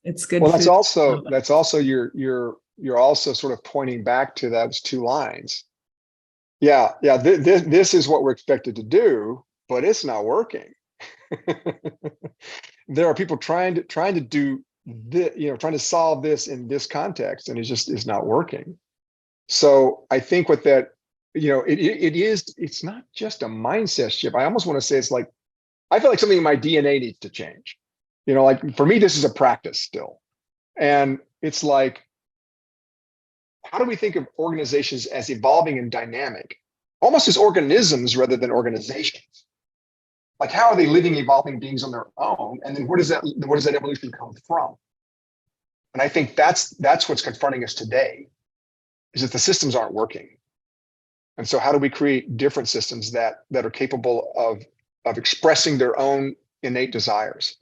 S5: it's good.
S1: Well, that's also you're also sort of pointing back to those two lines. Yeah. This is what we're expected to do, but it's not working. There are people trying to do trying to solve this in this context, and it just is not working. So I think with that, it's not just a mindset shift. I almost want to say it's like, I feel like something in my DNA needs to change. Like for me, this is a practice still. And it's like, how do we think of organizations as evolving and dynamic, almost as organisms rather than organizations? Like, how are they living, evolving beings on their own? And then where does that evolution come from? And I think that's what's confronting us today, is that the systems aren't working. And so how do we create different systems that are capable of expressing their own innate desires?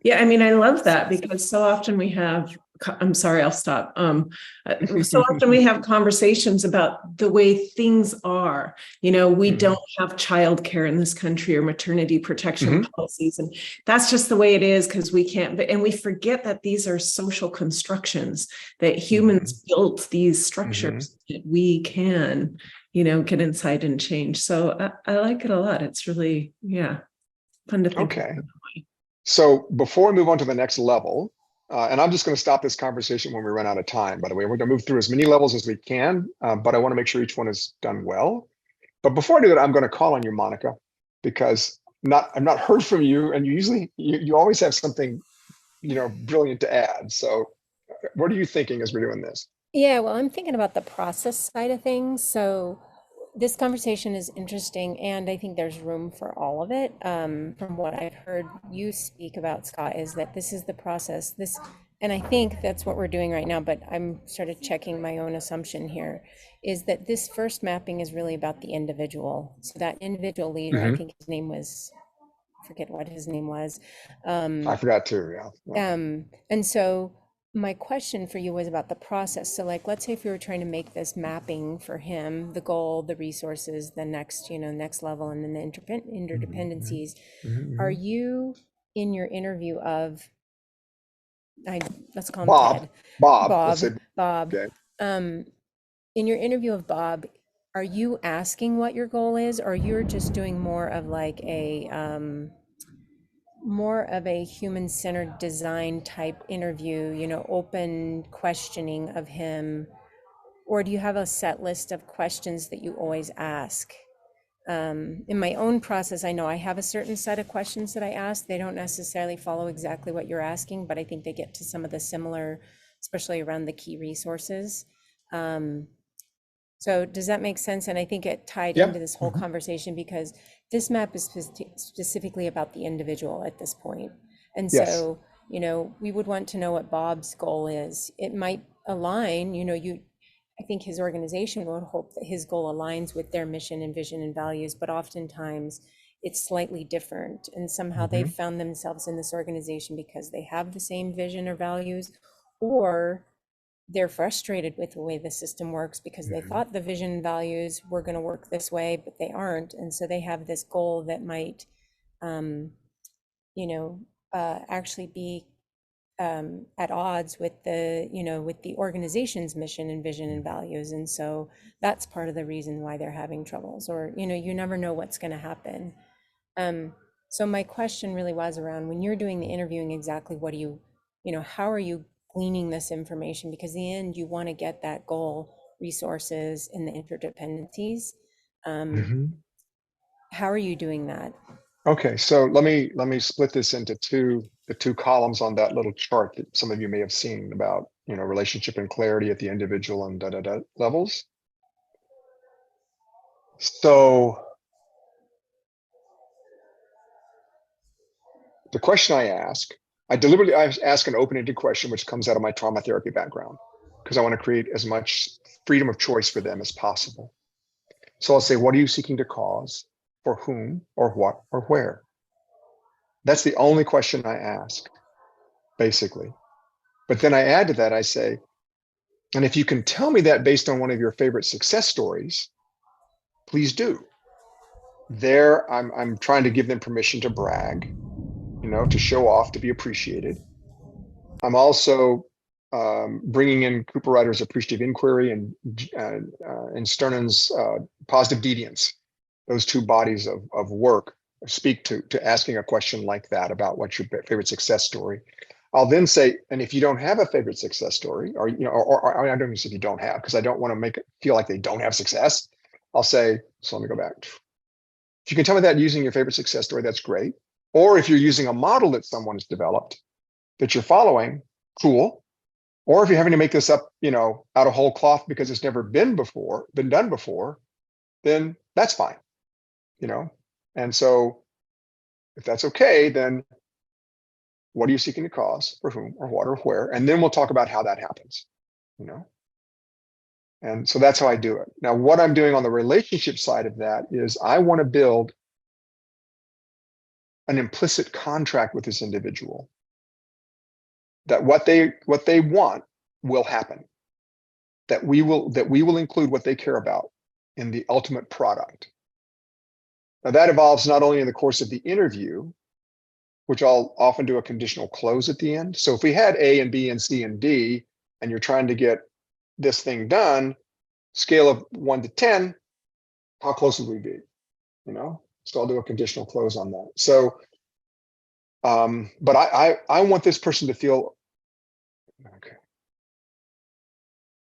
S5: Yeah, I mean, I love that because so often we have, I'm sorry, I'll stop. So often we have conversations about the way things are. We don't have childcare in this country or maternity protection policies. And that's just the way it is because we can't, and we forget that these are social constructions, that humans built these structures that we can, get inside and change. So I like it a lot. It's really, fun to think about.
S1: So before we move on to the next level, and I'm just going to stop this conversation when we run out of time, by the way, we're going to move through as many levels as we can, but I want to make sure each one is done well. But before I do that, I'm going to call on you, Monica, because I've not heard from you, and you always have something, brilliant to add. So what are you thinking as we're doing this?
S8: Yeah, well, I'm thinking about the process side of things. So this conversation is interesting, and I think there's room for all of it. From what I've heard you speak about, Scott, is that this is the process. And I think that's what we're doing right now, but I'm sort of checking my own assumption here, is that this first mapping is really about the individual. So that individual leader, I think his name was, I forget what his name was.
S1: I forgot too, yeah.
S8: And so my question for you was about the process. So like, let's say if we were trying to make this mapping for him, the goal, the resources, the next, next level, and then the interdependencies, are you in your interview of, let's call him Ted. Bob.
S1: Okay.
S8: In your interview of Bob, are you asking what your goal is, or you're just doing more of like more of a human-centered design type interview, open questioning of him? Or do you have a set list of questions that you always ask? In my own process, I know I have a certain set of questions that I ask. They don't necessarily follow exactly what you're asking, but I think they get to some of the similar, especially around the key resources. So does that make sense? And I think it tied into this whole conversation because this map is specifically about the individual at this point. And so, we would want to know what Bob's goal is. It might align, I think his organization would hope that his goal aligns with their mission and vision and values, but oftentimes it's slightly different. And somehow they've found themselves in this organization because they have the same vision or values, or they're frustrated with the way the system works because they thought the vision and values were going to work this way, but they aren't. And so they have this goal that might, actually be at odds with with the organization's mission and vision and values. And so that's part of the reason why they're having troubles, or, you never know what's going to happen. So my question really was around, when you're doing the interviewing, exactly what do how are you gleaning this information? Because in the end, you want to get that goal, resources, and the interdependencies. How are you doing that?
S1: Okay, so let me split this into the two columns on that little chart that some of you may have seen about, relationship and clarity at the individual and levels. So the question I deliberately ask an open-ended question, which comes out of my trauma therapy background, because I want to create as much freedom of choice for them as possible. So I'll say, what are you seeking to cause? For whom, or what, or where? That's the only question I ask, basically. But then I add to that, I say, and if you can tell me that based on one of your favorite success stories, please do. There, I'm trying to give them permission to brag, to show off, to be appreciated. I'm also bringing in Cooper Ryder's appreciative inquiry and Sternon's positive deviance. Those two bodies of work speak to asking a question like that about what's your favorite success story. I'll then say, and if you don't have a favorite success story, or or I don't even say if you don't have, because I don't want to make it feel like they don't have success. I'll say, so let me go back. If you can tell me that using your favorite success story, that's great. Or if you're using a model that someone has developed that you're following, cool. Or if you're having to make this up, out of whole cloth because it's never been done before, then that's fine, And so if that's okay, then what are you seeking to cause, for whom, or what, or where? And then we'll talk about how that happens, And so that's how I do it. Now, what I'm doing on the relationship side of that is I want to build an implicit contract with this individual that what they want will happen, that we will include what they care about in the ultimate product. Now that evolves not only in the course of the interview, which I'll often do a conditional close at the end. So if we had A and B and C and D, and you're trying to get this thing done, scale of 1 to 10, how close would we be? So I'll do a conditional close on that. So, but I want this person to feel okay,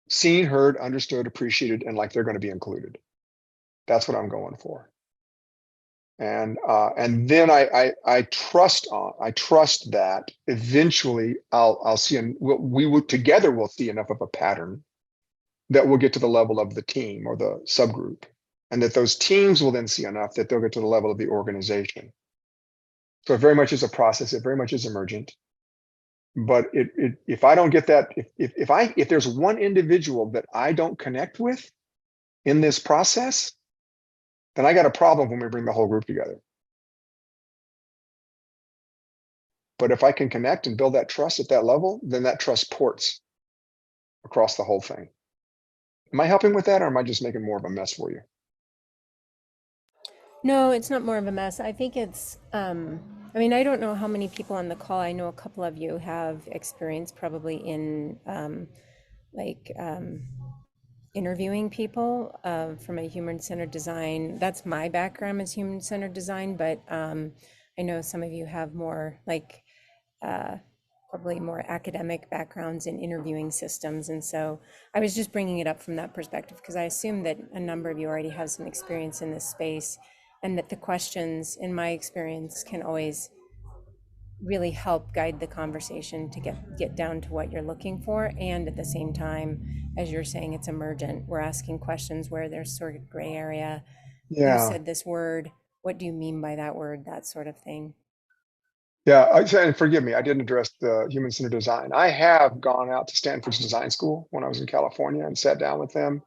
S1: seen, heard, understood, appreciated, and like they're going to be included. That's what I'm going for. And then I trust that eventually I'll see, and we'll see enough of a pattern that we'll get to the level of the team or the subgroup, and that those teams will then see enough that they'll get to the level of the organization. So it very much is a process. It very much is emergent. But if I don't get that, if there's one individual that I don't connect with in this process, then I got a problem when we bring the whole group together. But if I can connect and build that trust at that level, then that trust ports across the whole thing. Am I helping with that, or am I just making more of a mess for you?
S8: No, it's not more of a mess. I think it's, I don't know how many people on the call. I know a couple of you have experience probably in interviewing people from a human-centered design. That's my background, is human-centered design, but I know some of you have more probably more academic backgrounds in interviewing systems. And so I was just bringing it up from that perspective, because I assume that a number of you already have some experience in this space, and that the questions, in my experience, can always really help guide the conversation to get down to what you're looking for. And at the same time, as you're saying, it's emergent. We're asking questions where there's sort of gray area.
S1: Yeah.
S8: You said this word, what do you mean by that word? That sort of thing.
S1: Yeah, and forgive me, I didn't address the human-centered design. I have gone out to Stanford's design school when I was in California and sat down with them.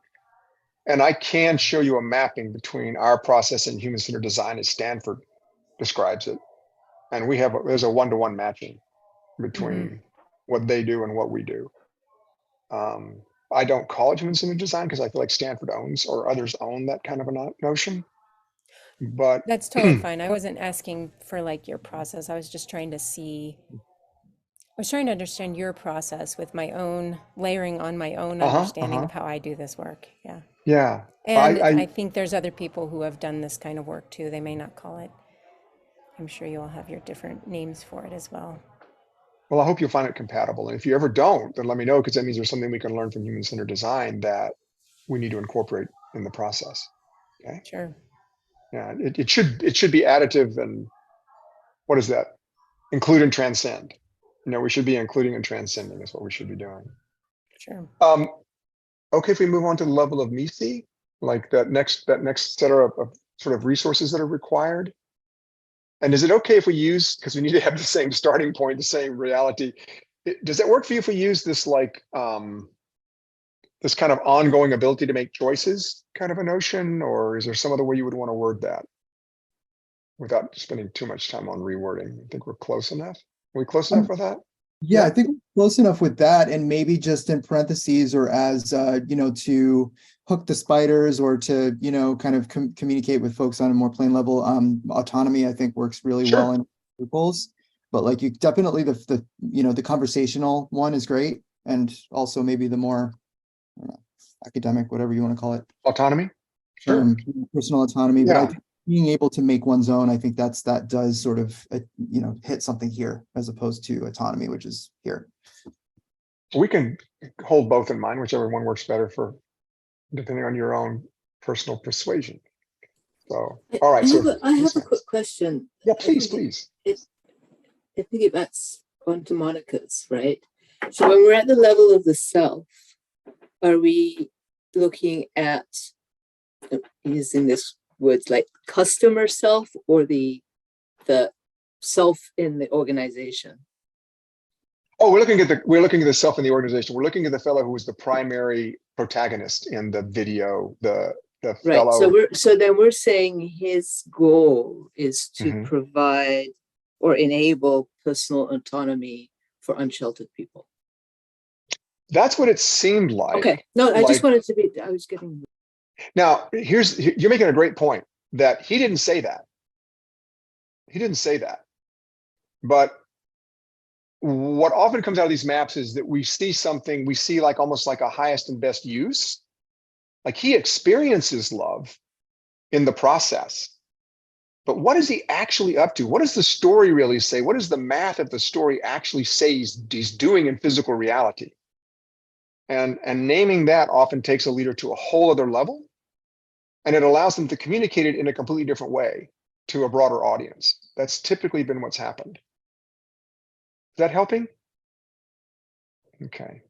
S1: And I can show you a mapping between our process and human-centered design as Stanford describes it. And there's a one-to-one matching between what they do and what we do. I don't call it human-centered design because I feel like Stanford owns or others own that kind of a notion. But
S8: That's totally fine. I wasn't asking for like your process. I was just trying to see, I was trying to understand your process with my own layering on my own understanding of how I do this work. Yeah.
S1: yeah,
S8: And I think there's other people who have done this kind of work too. They may not call it. I'm sure you all have your different names for it as well.
S1: well, I hope you'll find it compatible. And if you ever don't, then let me know, because that means there's something we can learn from human-centered design that we need to incorporate in the process. Okay.
S8: Sure.
S1: Yeah, it should be additive, and what is that? Include and transcend. We should be including and transcending is what we should be doing.
S8: Sure.
S1: Okay, if we move on to the level of MISI, like that next set of sort of resources that are required. And is it okay if we use, because we need to have the same starting point, the same reality. Does that work for you if we use this like this kind of ongoing ability to make choices kind of a notion, or is there some other way you would want to word that without spending too much time on rewording? I think we're close enough. Are we close enough with that?
S6: Yeah, I think we're close enough with that, and maybe just in parentheses or as to hook the spiders or to kind of communicate with folks on a more plain level. Autonomy, I think, works really well in circles, but like you definitely the conversational one is great, and also maybe the more academic, whatever you want to call it,
S1: Autonomy, sure,
S6: personal autonomy.
S1: Yeah.
S6: But I think being able to make one's own, I think that does sort of hit something here as opposed to autonomy, which is here.
S1: We can hold both in mind, whichever one works better for depending on your own personal persuasion. So, all right.
S3: I have a quick question.
S1: Yeah, please.
S3: I think that's onto Monica's, right? So when we're at the level of the self, are we looking at using this words like customer self or the self in the organization?
S1: Oh, we're looking at the self in the organization. We're looking at the fellow who was the primary protagonist in the video, the fellow.
S3: Right. So then we're saying his goal is to provide or enable personal autonomy for unsheltered people.
S1: That's what it seemed like.
S3: Okay. No, I just wanted to be, I was getting.
S1: Now, you're making a great point that he didn't say that. But what often comes out of these maps is that we see like almost like a highest and best use. Like he experiences love in the process. But what is he actually up to? What does the story really say? What does the math of the story actually say he's doing in physical reality? And naming that often takes a leader to a whole other level. And it allows them to communicate it in a completely different way to a broader audience. That's typically been what's happened. Is that helping? Okay.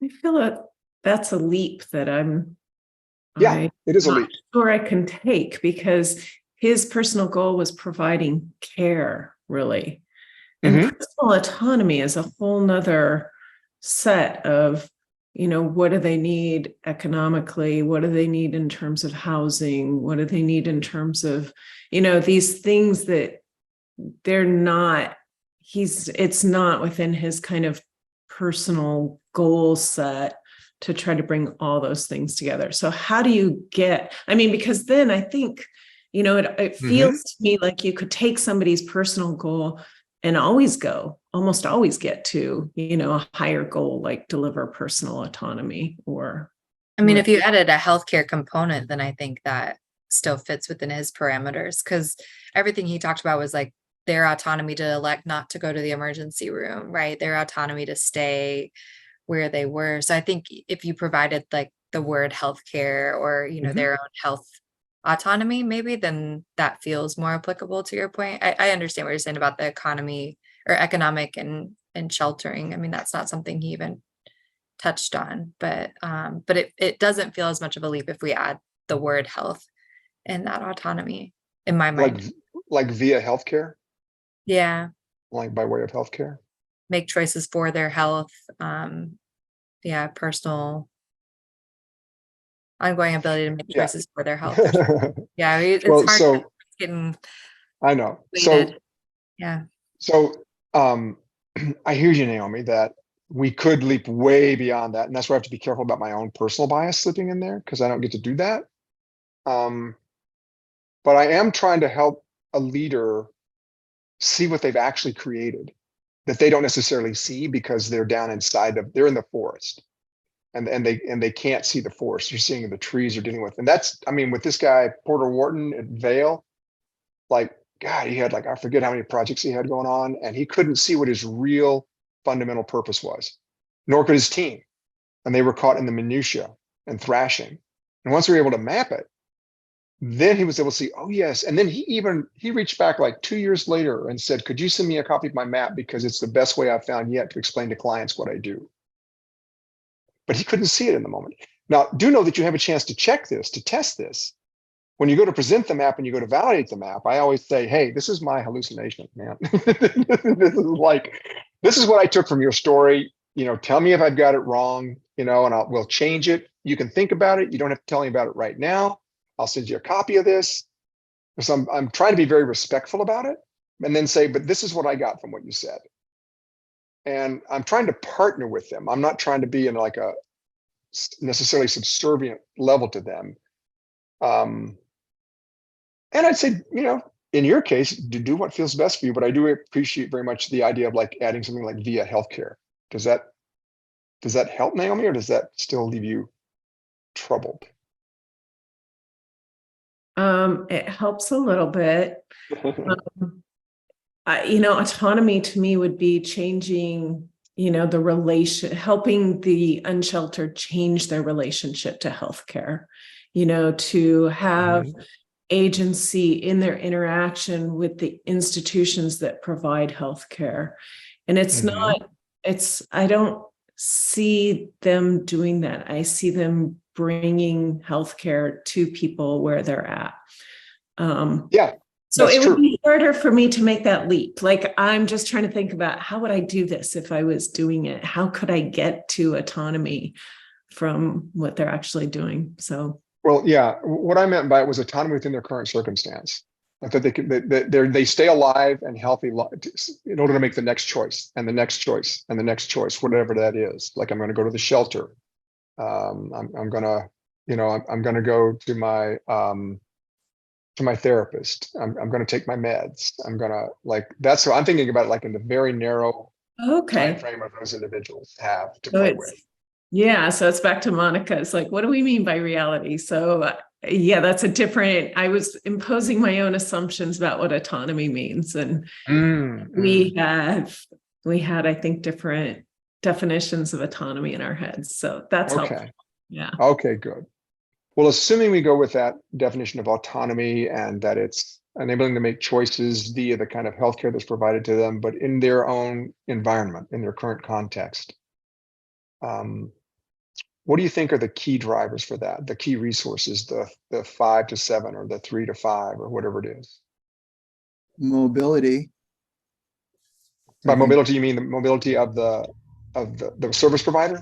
S5: I feel that that's a leap that
S1: it is a leap.
S5: Sure I can take, because his personal goal was providing care, really. And personal autonomy is a whole nother set of, what do they need economically? What do they need in terms of housing? What do they need in terms of, these things that it's not within his kind of personal goal set to try to bring all those things together. So how do you because then I think, it feels to me like you could take somebody's personal goal and almost always get to, a higher goal, like deliver personal autonomy
S7: if you added a healthcare component, then I think that still fits within his parameters, because everything he talked about was like their autonomy to elect not to go to the emergency room, right? Their autonomy to stay where they were. So I think if you provided like the word healthcare or, their own health autonomy, maybe then that feels more applicable to your point. I understand what you're saying about the economy or economic and sheltering. That's not something he even touched on, but it doesn't feel as much of a leap if we add the word health and that autonomy in my mind.
S1: Like via healthcare?
S7: Yeah.
S1: Like by way of healthcare?
S7: Make choices for their health. Personal ongoing ability to make choices for their health. Yeah, it's hard. So getting.
S1: I know.
S7: Weighted.
S1: So I hear you, Naomi, that we could leap way beyond that. And that's why I have to be careful about my own personal bias slipping in there, because I don't get to do that. But I am trying to help a leader see what they've actually created that they don't necessarily see because they're down inside of, they're in the forest and they can't see the forest. They're seeing the trees they're dealing with. And that's, I mean, with this guy, Porter Wharton at Vail, like, God, he had like, I forget how many projects he had going on, and he couldn't see what his real fundamental purpose was, nor could his team. And they were caught in the minutia and thrashing. And once we were able to map it, then he was able to see, oh yes. And then he reached back like 2 years later and said, could you send me a copy of my map? Because it's the best way I've found yet to explain to clients what I do. But he couldn't see it in the moment. Now, do know that you have a chance to check this, to test this. When you go to present the map and you go to validate the map, I always say, hey, this is my hallucination, man. This is what I took from your story. You know, tell me if I've got it wrong, you know, and we'll change it. You can think about it. You don't have to tell me about it right now. I'll send you a copy of this. So I'm trying to be very respectful about it, and then say, but this is what I got from what you said. And I'm trying to partner with them. I'm not trying to be in like a necessarily subservient level to them. And I'd say, you know, in your case, do what feels best for you, but I do appreciate very much the idea of like adding something like via healthcare. Does that help, Naomi, or does that still leave you troubled?
S5: It helps a little bit. Autonomy to me would be changing, the relation, helping the unsheltered change their relationship to healthcare, to have agency in their interaction with the institutions that provide healthcare. And I don't see them doing that. I see them bringing healthcare to people where they're at. So it would be harder for me to make that leap. Like, I'm just trying to think about, how would I do this if I was doing it? How could I get to autonomy from what they're actually doing? So,
S1: well, yeah, what I meant by it was autonomy within their current circumstance. Like that they stay alive and healthy in order to make the next choice and the next choice and the next choice, whatever that is. Like, I'm going to go to the shelter. I'm going to go to my therapist. I'm going to take my meds. I'm going to, like, that's what I'm thinking about, like in the very narrow time frame of those individuals have to play with.
S5: Yeah. So it's back to Monica. It's like, what do we mean by reality? So yeah, that's a different, I was imposing my own assumptions about what autonomy means. And we had, I think, different definitions of autonomy in our heads. So that's helpful. Yeah.
S1: Okay, good. Well, assuming we go with that definition of autonomy and that it's enabling them to make choices via the kind of healthcare that's provided to them, but in their own environment, in their current context. What do you think are the key drivers for that? The key resources, the 5 to 7 or the 3 to 5 or whatever it is?
S6: Mobility.
S1: By mobility, you mean the mobility of the service provider?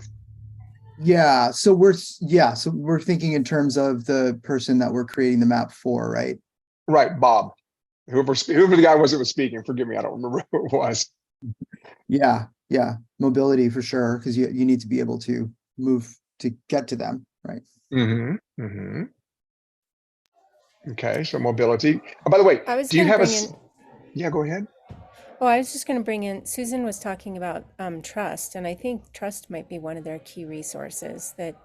S6: Yeah. So we're thinking in terms of the person that we're creating the map for, right?
S1: Right, Bob. Whoever the guy was that was speaking, forgive me, I don't remember who it was. Yeah,
S6: mobility for sure, because you need to be able to move to get to them, right?
S1: Okay, so mobility. Oh, by the way, do you have yeah, go ahead.
S8: Oh, I was just going to bring in, Susan was talking about trust, and I think trust might be one of their key resources that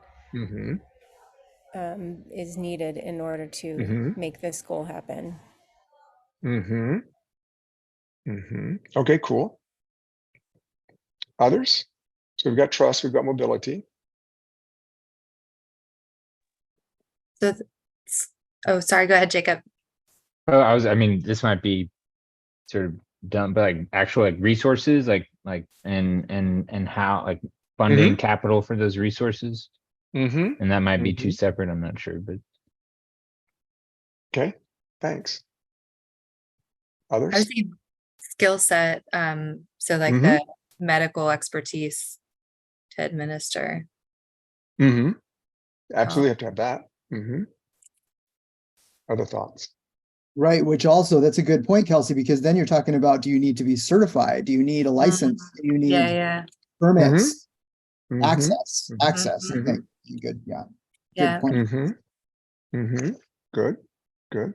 S8: is needed in order to make this goal happen.
S1: Okay, cool. Others? So we've got trust, we've got mobility.
S7: Oh, sorry, go ahead, Jacob.
S2: Oh, this might be sort of dumb, but like actual like resources, like and how, like, funding capital for those resources. And that might be two separate, I'm not sure, but.
S1: Okay, thanks. Others?
S7: I would say skill set, so like the medical expertise to administer.
S1: Absolutely have to have that. Other thoughts?
S6: Right, which also, that's a good point, Kelsey, because then you're talking about, do you need to be certified? Do you need a license? Do you need permits,
S1: Mhm.
S6: access, access. I
S7: Mhm.
S6: think good. Yeah.
S7: Yeah.
S6: Good point.
S1: Good. Good.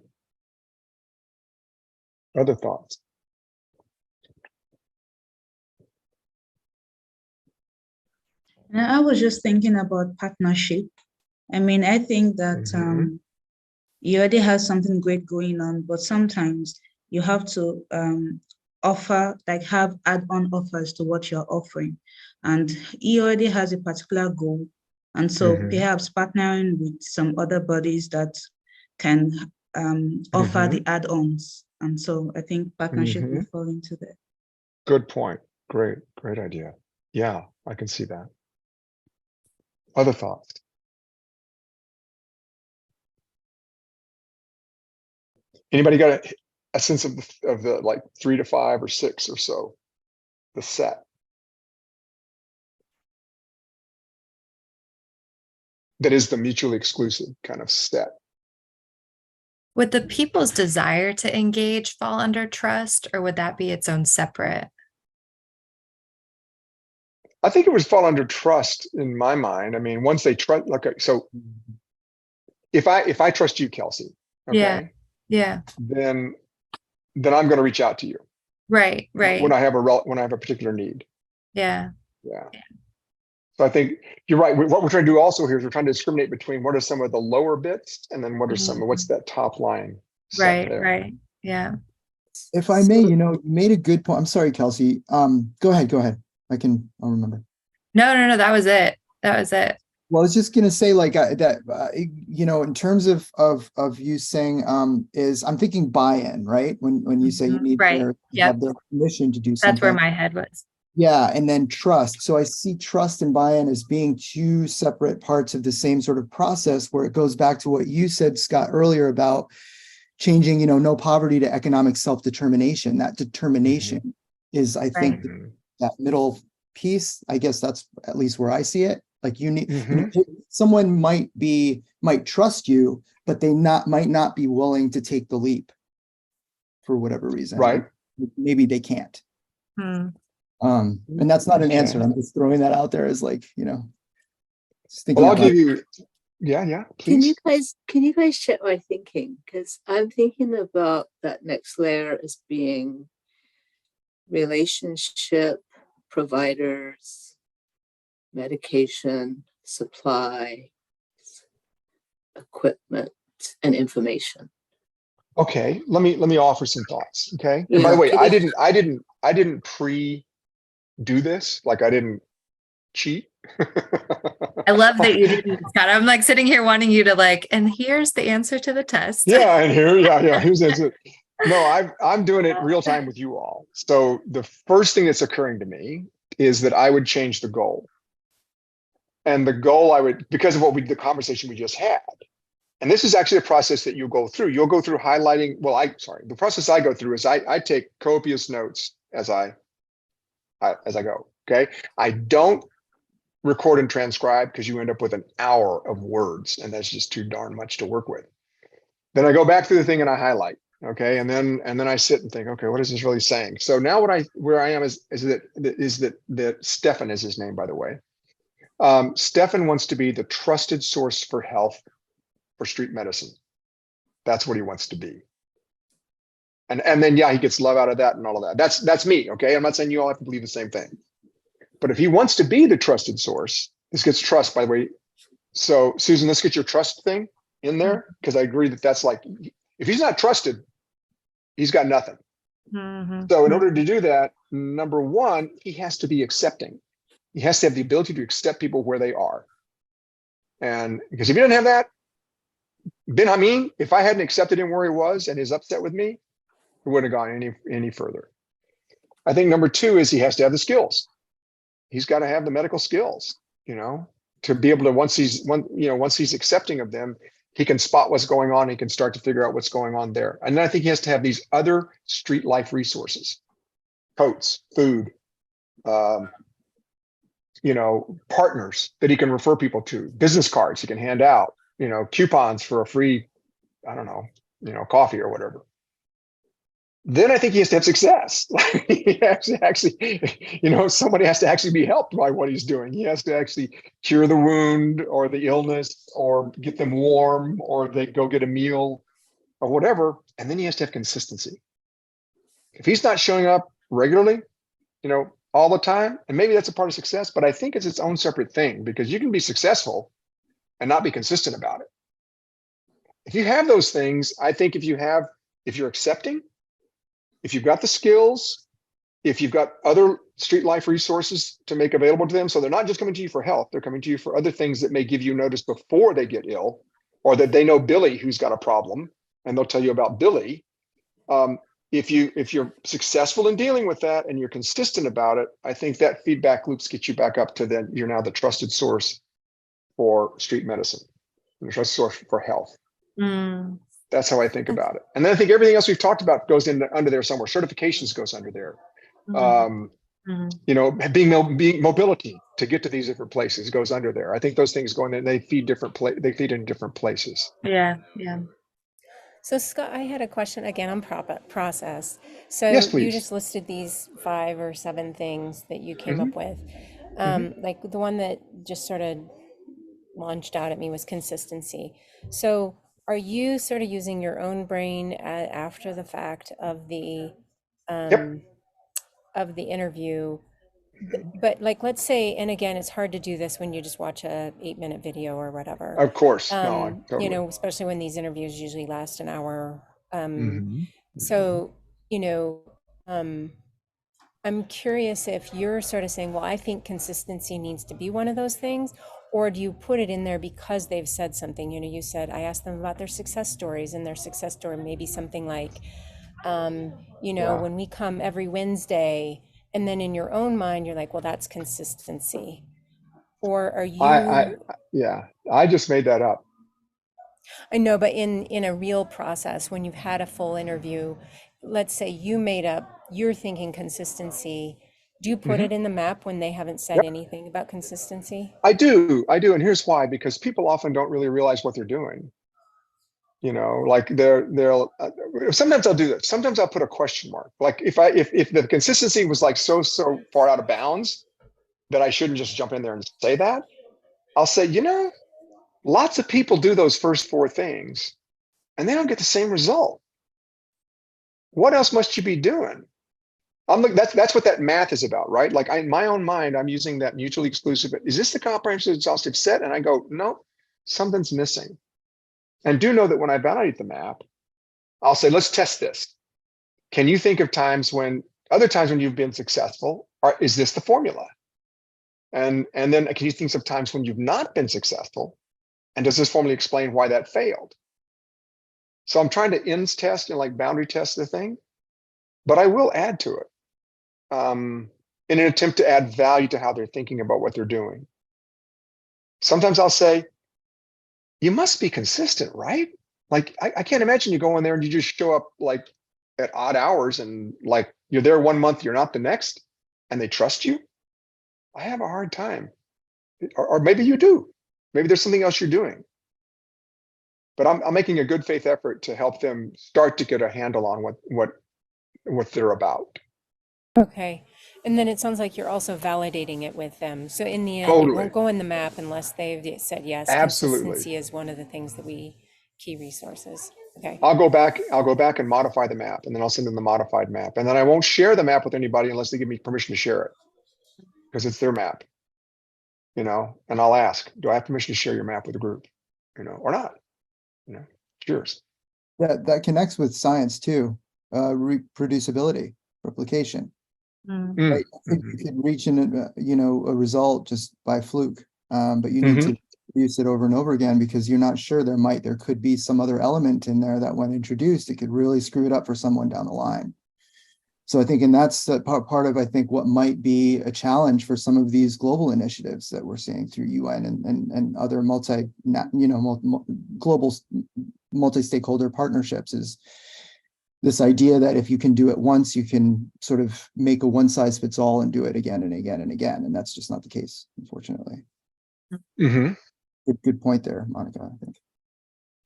S1: Other thoughts?
S4: And I was just thinking about partnership. I mean, I think that
S1: Mhm.
S4: you already have something great going on, but sometimes you have to offer, like have add-on offers to what you're offering. And he already has a particular goal. And so
S1: Mhm.
S4: perhaps partnering with some other bodies that can offer the add-ons. And so I think partnership will
S1: Mhm.
S4: fall into that.
S1: Good point. Great idea. Yeah, I can see that. Other thoughts? Anybody got a sense of the like 3 to 5 or 6 or so, the set that is the mutually exclusive kind of set?
S7: Would the people's desire to engage fall under trust, or would that be its own separate?
S1: I think it would fall under trust in my mind. I mean, once they trust, okay, so if I trust you, Kelsey,
S7: Yeah.
S1: okay,
S7: Yeah.
S1: then I'm going to reach out to you
S7: Right.
S1: when
S7: Right.
S1: I have a particular need.
S7: Yeah.
S1: Yeah. So I think you're right. What we're trying to do also here is we're trying to discriminate between what are some of the lower bits and then what are some of what's that top line set
S7: Right.
S1: there.
S7: Right. Yeah.
S6: If I may, you made a good point. I'm sorry, Kelsey. Go ahead. I'll remember.
S7: No. That was it.
S6: Well, I was just gonna say like in terms of you saying is I'm thinking buy-in, right? When you say you need
S7: Right.
S6: to
S7: Yep.
S6: have their permission to do
S7: That's where
S6: something.
S7: my head was.
S6: Yeah, and then trust. So I see trust and buy-in as being two separate parts of the same sort of process, where it goes back to what you said, Scott, earlier about changing, no poverty to economic self-determination. That determination is, I think,
S1: Mhm.
S6: that middle piece. I guess that's at least where I see it. Like you need,
S1: Mhm.
S6: someone might trust you, but they might not be willing to take the leap for whatever reason.
S1: Right.
S6: Maybe they can't.
S7: Hmm.
S6: And that's not an
S1: Okay.
S6: answer. I'm just throwing that out there as like, just thinking
S1: Well, I'll
S6: about
S1: give you, yeah,
S3: Can you
S1: please.
S3: guys check my thinking? Because I'm thinking about that next layer as being relationship, providers, medication, supply, equipment, and information.
S1: Okay, let me offer some thoughts. Okay. And by
S3: Yeah,
S1: the way, I
S3: because
S1: didn't pre-do this. Like I didn't cheat.
S7: I love that you didn't, Scott. I'm like sitting here wanting you to like, and here's the answer to the test.
S1: Yeah, and here's it. No, I'm doing it real time with you all. So the first thing that's occurring to me is that I would change the goal. And the goal I would, because of the conversation we just had. And this is actually a process that you'll go through. You'll go through highlighting. The process I go through is I take copious notes as I go. Okay. I don't record and transcribe because you end up with an hour of words and that's just too darn much to work with. Then I go back through the thing and I highlight. Okay. And then I sit and think, okay, what is this really saying? So now where I am is that Stefan is his name, by the way. Stefan wants to be the trusted source for health for street medicine. That's what he wants to be. And then, yeah, he gets love out of that and all of that. That's me. Okay. I'm not saying you all have to believe the same thing, but if he wants to be the trusted source, this gets trust, by the way. So Susan, let's get your trust thing in there. Cause I agree that's like, if he's not trusted, he's got nothing.
S7: Mhm.
S1: So in order to do that, number one, he has to be accepting. He has to have the ability to accept people where they are. And because if he doesn't have that, Ben Hameen, if I hadn't accepted him where he was and is upset with me, it wouldn't have gone any further. I think number two is he has to have the skills. He's got to have the medical skills, to be able to, once he's accepting of them, he can spot what's going on. He can start to figure out what's going on there. And then I think he has to have these other street life resources, coats, food, partners that he can refer people to, business cards he can hand out, coupons for a free, I don't know, coffee or whatever. then I think he has to have success. He has to actually, somebody has to actually be helped by what he's doing. He has to actually cure the wound or the illness or get them warm or they go get a meal or whatever. And then he has to have consistency. If he's not showing up regularly, all the time, and maybe that's a part of success, but I think it's its own separate thing because you can be successful and not be consistent about it. If you have those things, I think if you're accepting, if you've got the skills, if you've got other street life resources to make available to them, so they're not just coming to you for health, they're coming to you for other things that may give you notice before they get ill, or that they know Billy who's got a problem, and they'll tell you about Billy. If you're successful in dealing with that and you're consistent about it, I think that feedback loops get you back up to then you're now the trusted source for street medicine, the trusted source for health. That's how I think about it. And then I think everything else we've talked about goes under there somewhere. Certifications goes under there. Being mobility to get to these different places goes under there. I think those things go in there and they feed in different places.
S4: Yeah.
S8: So Scott, I had a question again on process. So
S1: Yes, please.
S8: you just listed these 5 or 7 things that you came up with. Like the one that just sort of launched out at me was consistency. So are you sort of using your own brain after the fact of the interview? But like, let's say, and again, it's hard to do this when you just watch a 8-minute video or whatever.
S1: Of course. No, totally.
S8: Especially when these interviews usually last an hour.
S1: Mm-hmm.
S8: I'm curious if you're sort of saying, well, I think consistency needs to be one of those things, or do you put it in there because they've said something? You said, I asked them about their success stories, and their success story may be something like, when we come every Wednesday, and then in your own mind, you're like, well, that's consistency. Or are you?
S1: I just made that up.
S8: I know, but in a real process, when you've had a full interview, let's say you're thinking consistency. Do you put it in the map when they haven't said anything about consistency?
S1: I do. And here's why, because people often don't really realize what they're doing. Like they'll sometimes I'll do that. Sometimes I'll put a question mark. Like if the consistency was like so far out of bounds that I shouldn't just jump in there and say that, I'll say, lots of people do those first 4 things and they don't get the same result. What else must you be doing? That's what that math is about, right? Like in my own mind, I'm using that mutually exclusive. Is this the comprehensive exhaustive set? And I go, no, something's missing. And do know that when I validate the map, I'll say, let's test this. Can you think of other times when you've been successful? Or is this the formula? And then can you think of times when you've not been successful? And does this formula explain why that failed? So I'm trying to ends test and like boundary test the thing, but I will add to it in an attempt to add value to how they're thinking about what they're doing. Sometimes I'll say, you must be consistent, right? Like, I can't imagine you go in there and you just show up like at odd hours and like you're there 1 month, you're not the next, and they trust you. I have a hard time. Or maybe you do. Maybe there's something else you're doing. But I'm making a good faith effort to help them start to get a handle on what they're about.
S8: Okay. And then it sounds like you're also validating it with them. So in the end,
S1: Totally.
S8: It won't go in the map unless they've said yes.
S1: Absolutely.
S8: Consistency is one of the things that key resources. Okay.
S1: I'll go back and modify the map, and then I'll send them the modified map. And then I won't share the map with anybody unless they give me permission to share it, because it's their map. And I'll ask, do I have permission to share your map with the group? Or not? Cheers.
S6: That connects with science too. Reproducibility, replication. Right? You could reach a result just by fluke, but you need to use it over and over again because you're not sure there could be some other element in there that when introduced, it could really screw it up for someone down the line. So I think, and that's part of, I think, what might be a challenge for some of these global initiatives that we're seeing through UN and other global multi-stakeholder partnerships is this idea that if you can do it once, you can sort of make a one-size-fits-all and do it again and again and again. And that's just not the case, unfortunately. Good point there, Monica, I think.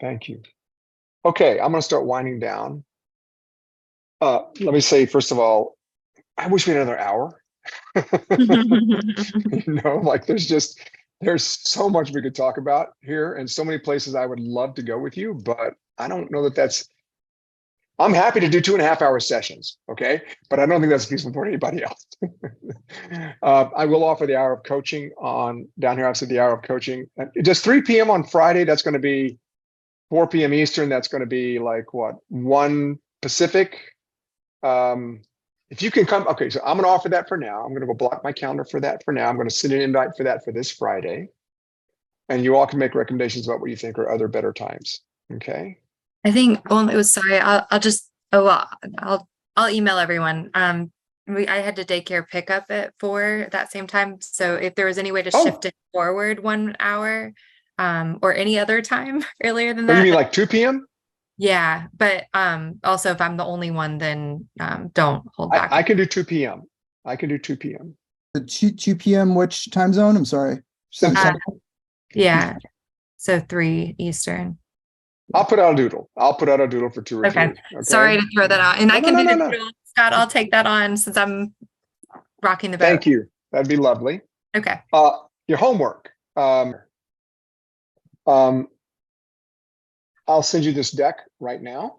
S1: Thank you. Okay, I'm going to start winding down. Let me say, first of all, I wish we had another hour. Like there's so much we could talk about here and so many places I would love to go with you, but I don't know that I'm happy to do 2.5 hour sessions. Okay. But I don't think that's feasible for anybody else. I will offer the hour of coaching down here. I've said the hour of coaching. Just 3 p.m. on Friday. That's going to be 4 p.m. Eastern. That's going to be like what? 1 Pacific. If you can come, okay, so I'm going to offer that for now. I'm going to go block my calendar for that for now. I'm going to send an invite for that for this Friday. And you all can make recommendations about what you think are other better times. Okay.
S7: I think sorry, I'll email everyone. I had to daycare pickup at 4 that same time. So if there was any way to shift it forward 1 hour, or any other time earlier than
S1: Oh,
S7: that.
S1: you mean like 2 p.m.?
S7: Yeah, but also if I'm the only one, then don't hold back.
S1: I can do 2 p.m. I can do 2 p.m.
S6: The 2 p.m. which time zone? I'm sorry.
S7: Yeah. So 3 Eastern.
S1: I'll put out a doodle. I'll put out a doodle for 2 or 3.
S7: Okay.
S1: Okay.
S7: Sorry to throw that out. And I can do the
S1: No.
S7: doodle. Scott, I'll take that on since I'm rocking the boat.
S1: Thank you. That'd be lovely.
S7: Okay.
S1: Your homework. I'll send you this deck right now.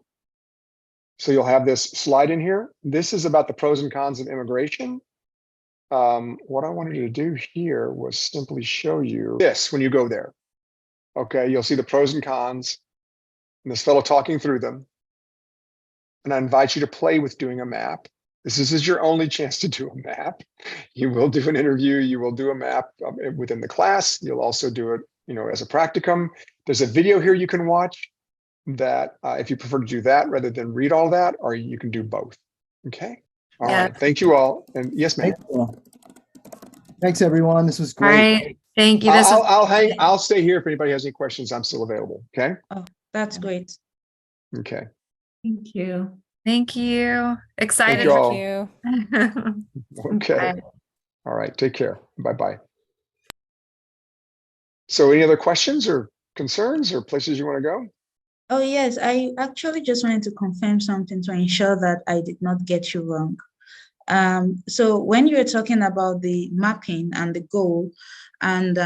S1: So you'll have this slide in here. This is about the pros and cons of immigration. What I wanted to do here was simply show you this when you go there. Okay, you'll see the pros and cons and this fellow talking through them. And I invite you to play with doing a map. This is your only chance to do a map. You will do an interview. You will do a map within the class. You'll also do it, as a practicum. There's a video here you can watch that if you prefer to do that rather than read all that, or you can do both. Okay. All right. Thank you all. And yes, ma'am.
S6: Thanks, everyone. This was great.
S7: All right. Thank you.
S1: I'll stay here if anybody has any questions. I'm still available. Okay.
S4: Oh, that's great.
S1: Okay.
S5: Thank you.
S7: Thank you. Excited.
S1: Thank
S8: you.
S1: Okay.
S7: Bye.
S1: All right. Take care. Bye-bye. So any other questions or concerns or places you want to go?
S4: Oh, yes. I actually just wanted to confirm something to ensure that I did not get you wrong. So when you were talking about the mapping and the goal, and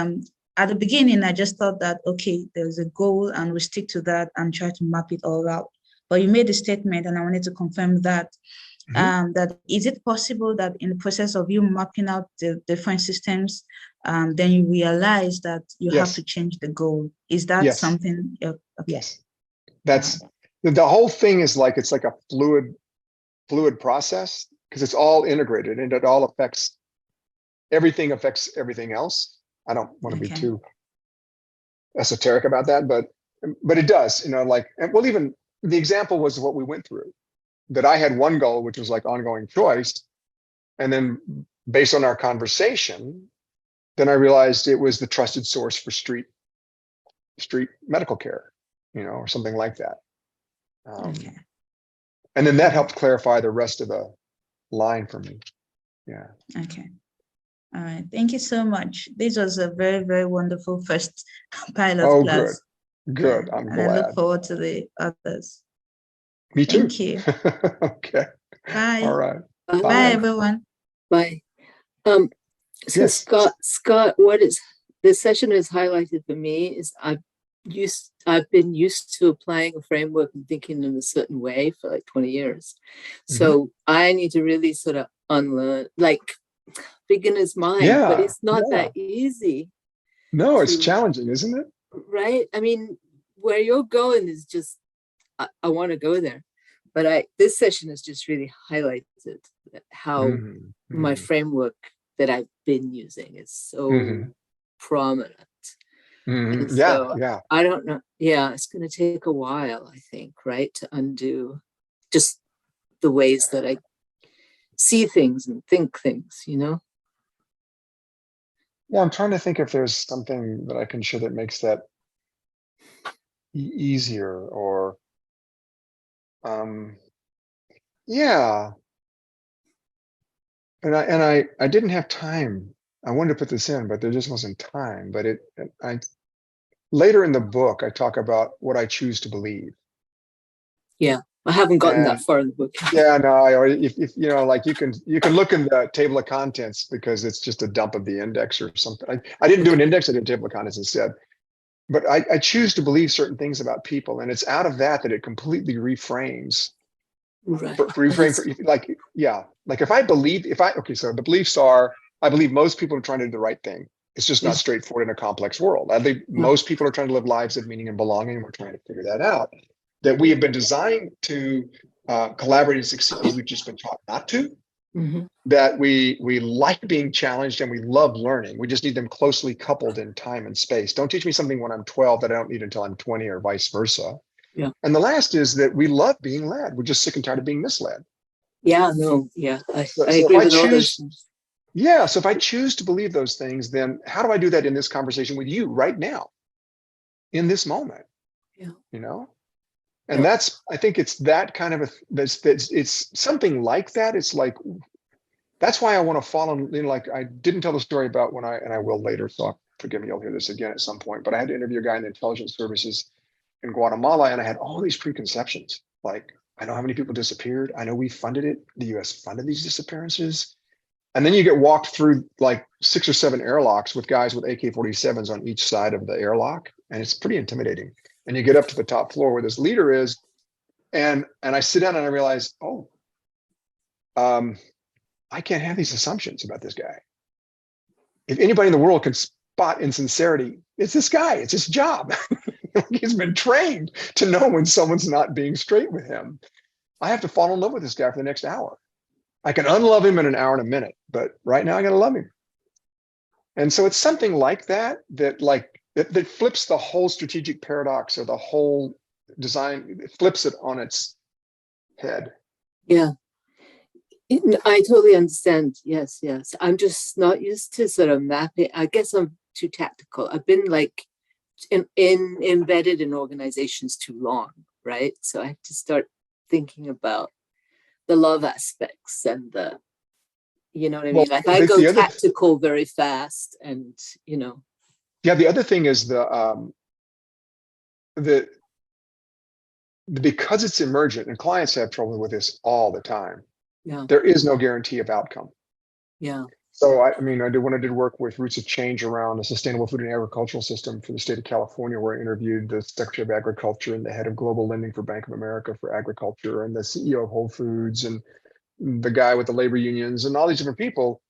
S4: at the beginning, I just thought that, okay, there's a goal and we stick to that and try to map it all out. But you made a statement and I wanted to confirm that, that is it possible that in the process of you mapping out the different systems, then you realize that you have to change the goal? Is that something? Okay.
S1: Yes. That's the whole thing is like, it's like a fluid process because it's all integrated and it all affects everything else. I don't want to be too esoteric about that, but it does, even the example was what we went through, that I had one goal, which was like ongoing choice. And then based on our conversation, then I realized it was the trusted source for street medical care, or something like that. And then that helped clarify the rest of the line for me. Yeah.
S4: Okay. All right. Thank you so much. This was a very, very wonderful first pilot class.
S1: Good. I'm glad.
S4: I look forward to the others.
S1: Me too.
S4: Thank you.
S1: Okay.
S4: Bye.
S1: All right.
S3: Bye,
S4: everyone.
S3: Bye. So
S1: Yes.
S3: Scott, this session has highlighted for me is I've been used to applying a framework and thinking in a certain way for like 20 years. So I need to really sort of unlearn, like beginner's mind, but it's not that easy.
S1: No, it's challenging, isn't it?
S3: Right. I mean, where you're going is just, I want to go there. But this session has just really highlighted how my framework that I've been using is so prominent. So I don't know. Yeah, it's going to take a while, I think, right, to undo just the ways that I see things and think things,
S1: Yeah, I'm trying to think if there's something that I can share that makes that easier or yeah. And I didn't have time. I wanted to put this in, but there just wasn't time. But later in the book, I talk about what I choose to believe.
S3: Yeah. I haven't gotten
S1: And
S3: that far in the book.
S1: yeah, no, if you know, like you can look in the table of contents because it's just a dump of the index or something. I didn't do an index, I did a table of contents instead. But I choose to believe certain things about people, and it's out of that it completely reframes.
S3: Right.
S1: Like, yeah, like if I believe, okay, so the beliefs are, I believe most people are trying to do the right thing. It's just not straightforward in a complex world. I think most people are trying to live lives of meaning and belonging. We're trying to figure that out. That we have been designed to collaborate and succeed. We've just been taught not to. That we like being challenged and we love learning. We just need them closely coupled in time and space. Don't teach me something when I'm 12 that I don't need until I'm 20 or vice versa.
S3: Yeah.
S1: And the last is that we love being led. We're just sick and tired of being misled.
S3: Yeah, no, yeah. I
S1: So
S3: agree with all those things.
S1: Yeah, so if I choose to believe those things, then how do I do that in this conversation with you right now, in this moment?
S3: Yeah.
S1: You know? And that's, I think it's that kind of it's something like that. It's like, that's why I want to follow, you know, like I didn't tell the story about when and I will later, so forgive me, you'll hear this again at some point, but I had to interview a guy in the intelligence services in Guatemala, and I had all these preconceptions. Like, I know how many people disappeared. I know we funded it. The US funded these disappearances. And then you get walked through like 6 or 7 airlocks with guys with AK-47s on each side of the airlock. And it's pretty intimidating. And you get up to the top floor where this leader is. And I sit down and I realize, I can't have these assumptions about this guy. If anybody in the world can spot insincerity, it's this guy. It's his job. He's been trained to know when someone's not being straight with him. I have to fall in love with this guy for the next hour. I can unlove him in an hour and a minute, but right now I got to love him. And so it's something like that, that flips the whole strategic paradox or the whole design, it flips it on its head.
S3: Yeah. I totally understand. Yes, yes. I'm just not used to sort of mapping. I guess I'm too tactical. I've been like embedded in organizations too long, right? So I have to start thinking about the love aspects and the, you know what I mean? Like I go tactical very fast, and you know.
S1: Yeah, the other thing is because it's emergent, and clients have trouble with this all the time.
S3: Yeah.
S1: There is no guarantee of outcome.
S3: Yeah.
S1: So I did work with Roots of Change around a sustainable food and agricultural system for the state of California, where I interviewed the Secretary of Agriculture and the head of global lending for Bank of America for agriculture, and the CEO of Whole Foods, and the guy with the labor unions, and all these different people.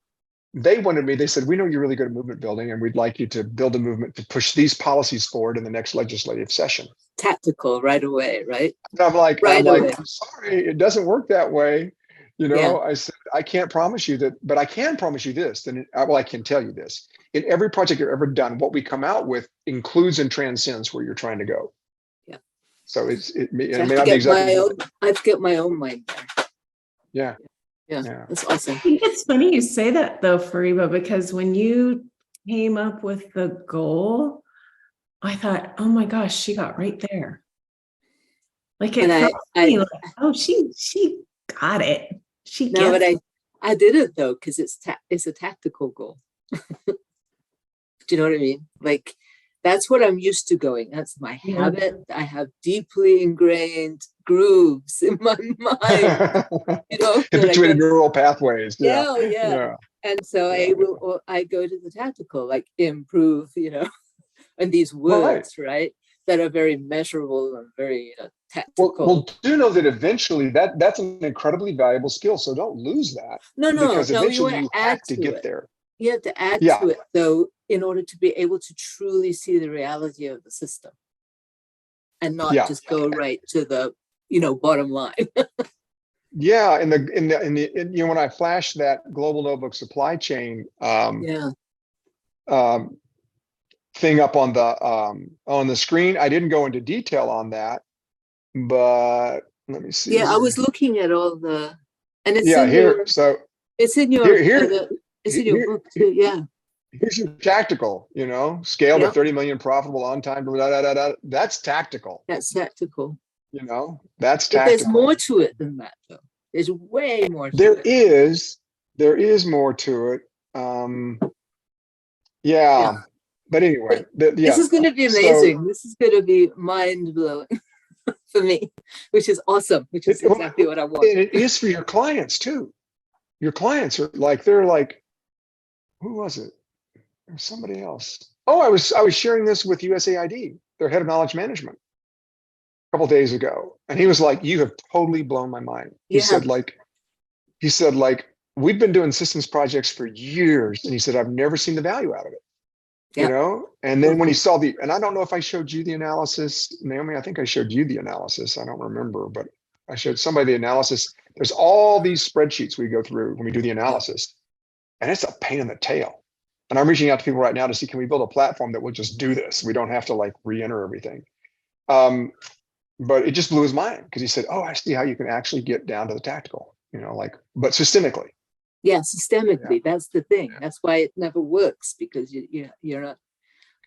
S1: They wanted me, they said, we know you're really good at movement building, and we'd like you to build a movement to push these policies forward in the next legislative session.
S3: Tactical right away, right?
S1: And I'm like, I'm sorry, it doesn't work that way. You know, I said, I can't promise you that, but I can promise you this. I can tell you this. In every project you've ever done, what we come out with includes and transcends where you're trying to go. Yeah. So it may not be exactly.
S3: I have to get my own mind there.
S1: Yeah.
S3: Yeah. That's awesome.
S5: I think it's funny you say that though, Fariba, because when you came up with the goal, I thought, oh my gosh, she got right there. Like it felt like, oh, she got it.
S3: But I did it though, because it's a tactical goal. Do you know what I mean? Like that's what I'm used to going. That's my habit. I have deeply ingrained grooves in my mind. You know,
S1: habituated neural pathways.
S3: Yeah. And so I go to the tactical, like improve, you know, and these words, right? That are very measurable and very tactical.
S1: Well, do know that eventually that's an incredibly valuable skill. So don't lose that.
S3: No,
S1: because eventually you have to get there.
S3: You have to add to it though, in order to be able to truly see the reality of the system, and not just go right to the, you know, bottom line.
S1: Yeah, in the you know, when I flashed that global notebook supply chain thing up on the screen, I didn't go into detail on that, but let me see.
S3: I was looking at all the, and it's it's in your book too. Yeah.
S1: Here's your tactical, you know, scale to 30 million profitable on time. That's tactical.
S3: That's tactical.
S1: You know, that's tactical.
S3: There's more to it than that, though. There's way more to
S1: it. There is more to it. But anyway,
S3: this is going to be amazing. This is going to be mind blowing. for me, which is awesome, which is exactly what I want.
S1: And it is for your clients too. Your clients are like, they're like, who was it? Or somebody else. Oh, I was sharing this with USAID, their head of knowledge management, a couple days ago, and he was like, "You have totally blown my mind." He said, "We've been doing systems projects for years," and he said, "I've never seen the value out of it."
S3: Yep.
S1: You know, and then when he saw and I don't know if I showed you the analysis, Naomi, I think I showed you the analysis. I don't remember, but I showed somebody the analysis. There's all these spreadsheets we go through when we do the analysis, and it's a pain in the tail. And I'm reaching out to people right now to see, can we build a platform that will just do this? We don't have to like re-enter everything. But it just blew his mind because he said, "Oh, I see how you can actually get down to the tactical, you know, like, but systemically."
S3: Yeah, systemically, that's the thing. That's why it never works, because you're not.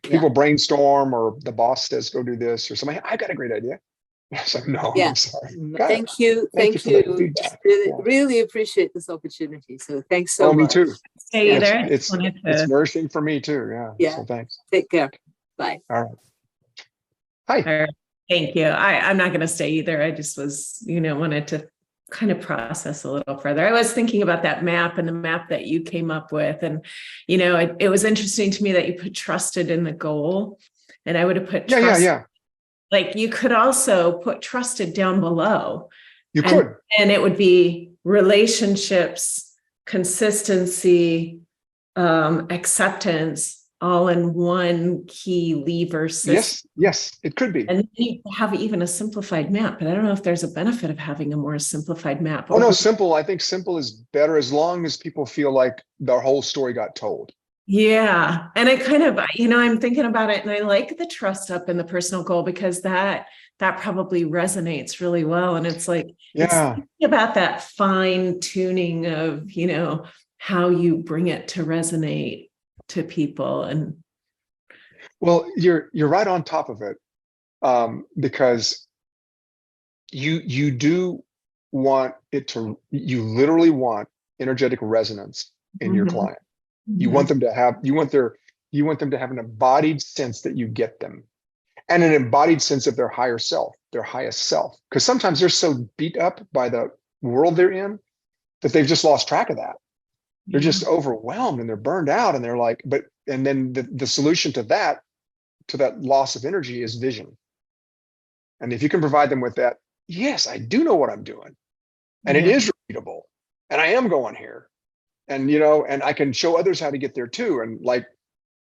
S1: People brainstorm, or the boss says, "Go do this," or somebody, "I got a great idea." It's like, no,
S3: Yeah.
S1: I'm sorry.
S3: Thank you.
S1: for the feedback.
S3: Really appreciate this opportunity. So thanks so
S1: Me
S3: much.
S1: too.
S5: Stay
S3: Yeah.
S5: there.
S1: It's nourishing for me too. Yeah.
S3: Yeah.
S1: So thanks.
S3: Take care. Bye.
S1: All right. Hi.
S5: Thank you. I'm not going to stay either. I just was, wanted to kind of process a little further. I was thinking about that map and the map that you came up with. And, it was interesting to me that you put trusted in the goal, and I would have put trust.
S1: Yeah.
S5: Like, you could also put trusted down below.
S1: You could.
S5: And it would be relationships, consistency, acceptance, all in one key lever system.
S1: Yes, it could be.
S5: And then you have even a simplified map, but I don't know if there's a benefit of having a more simplified map.
S1: Oh no, simple. I think simple is better as long as people feel like their whole story got told.
S5: Yeah. And I kind of, I'm thinking about it, and I like the trust up in the personal goal, because that probably resonates really well. And it's like, it's about that fine tuning of, how you bring it to resonate to people. And
S1: well, you're right on top of it, because you do want it to, you literally want energetic resonance in your client. You want them to have, you want them to have an embodied sense that you get them, and an embodied sense of their higher self, their highest self. Because sometimes they're so beat up by the world they're in that they've just lost track of that. They're just overwhelmed and they're burned out, and they're like, and then the solution to that loss of energy is vision. And if you can provide them with that, yes, I do know what I'm doing, and it is repeatable, and I am going here. And, and I can show others how to get there too. And like,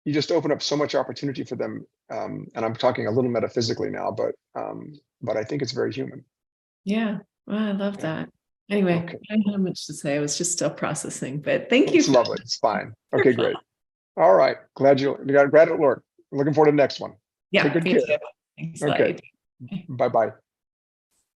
S1: you just open up so much opportunity for them. And I'm talking a little metaphysically now, but I think it's very human.
S5: Yeah. Well, I love that. Anyway, I don't have much to say. I was just still processing, but thank you.
S1: It's lovely. It's fine. Okay, great. All right. Glad you got Lord. Looking forward to the next one.
S5: Yeah.
S1: Take good care.
S5: Thanks,
S1: okay. Bye-bye.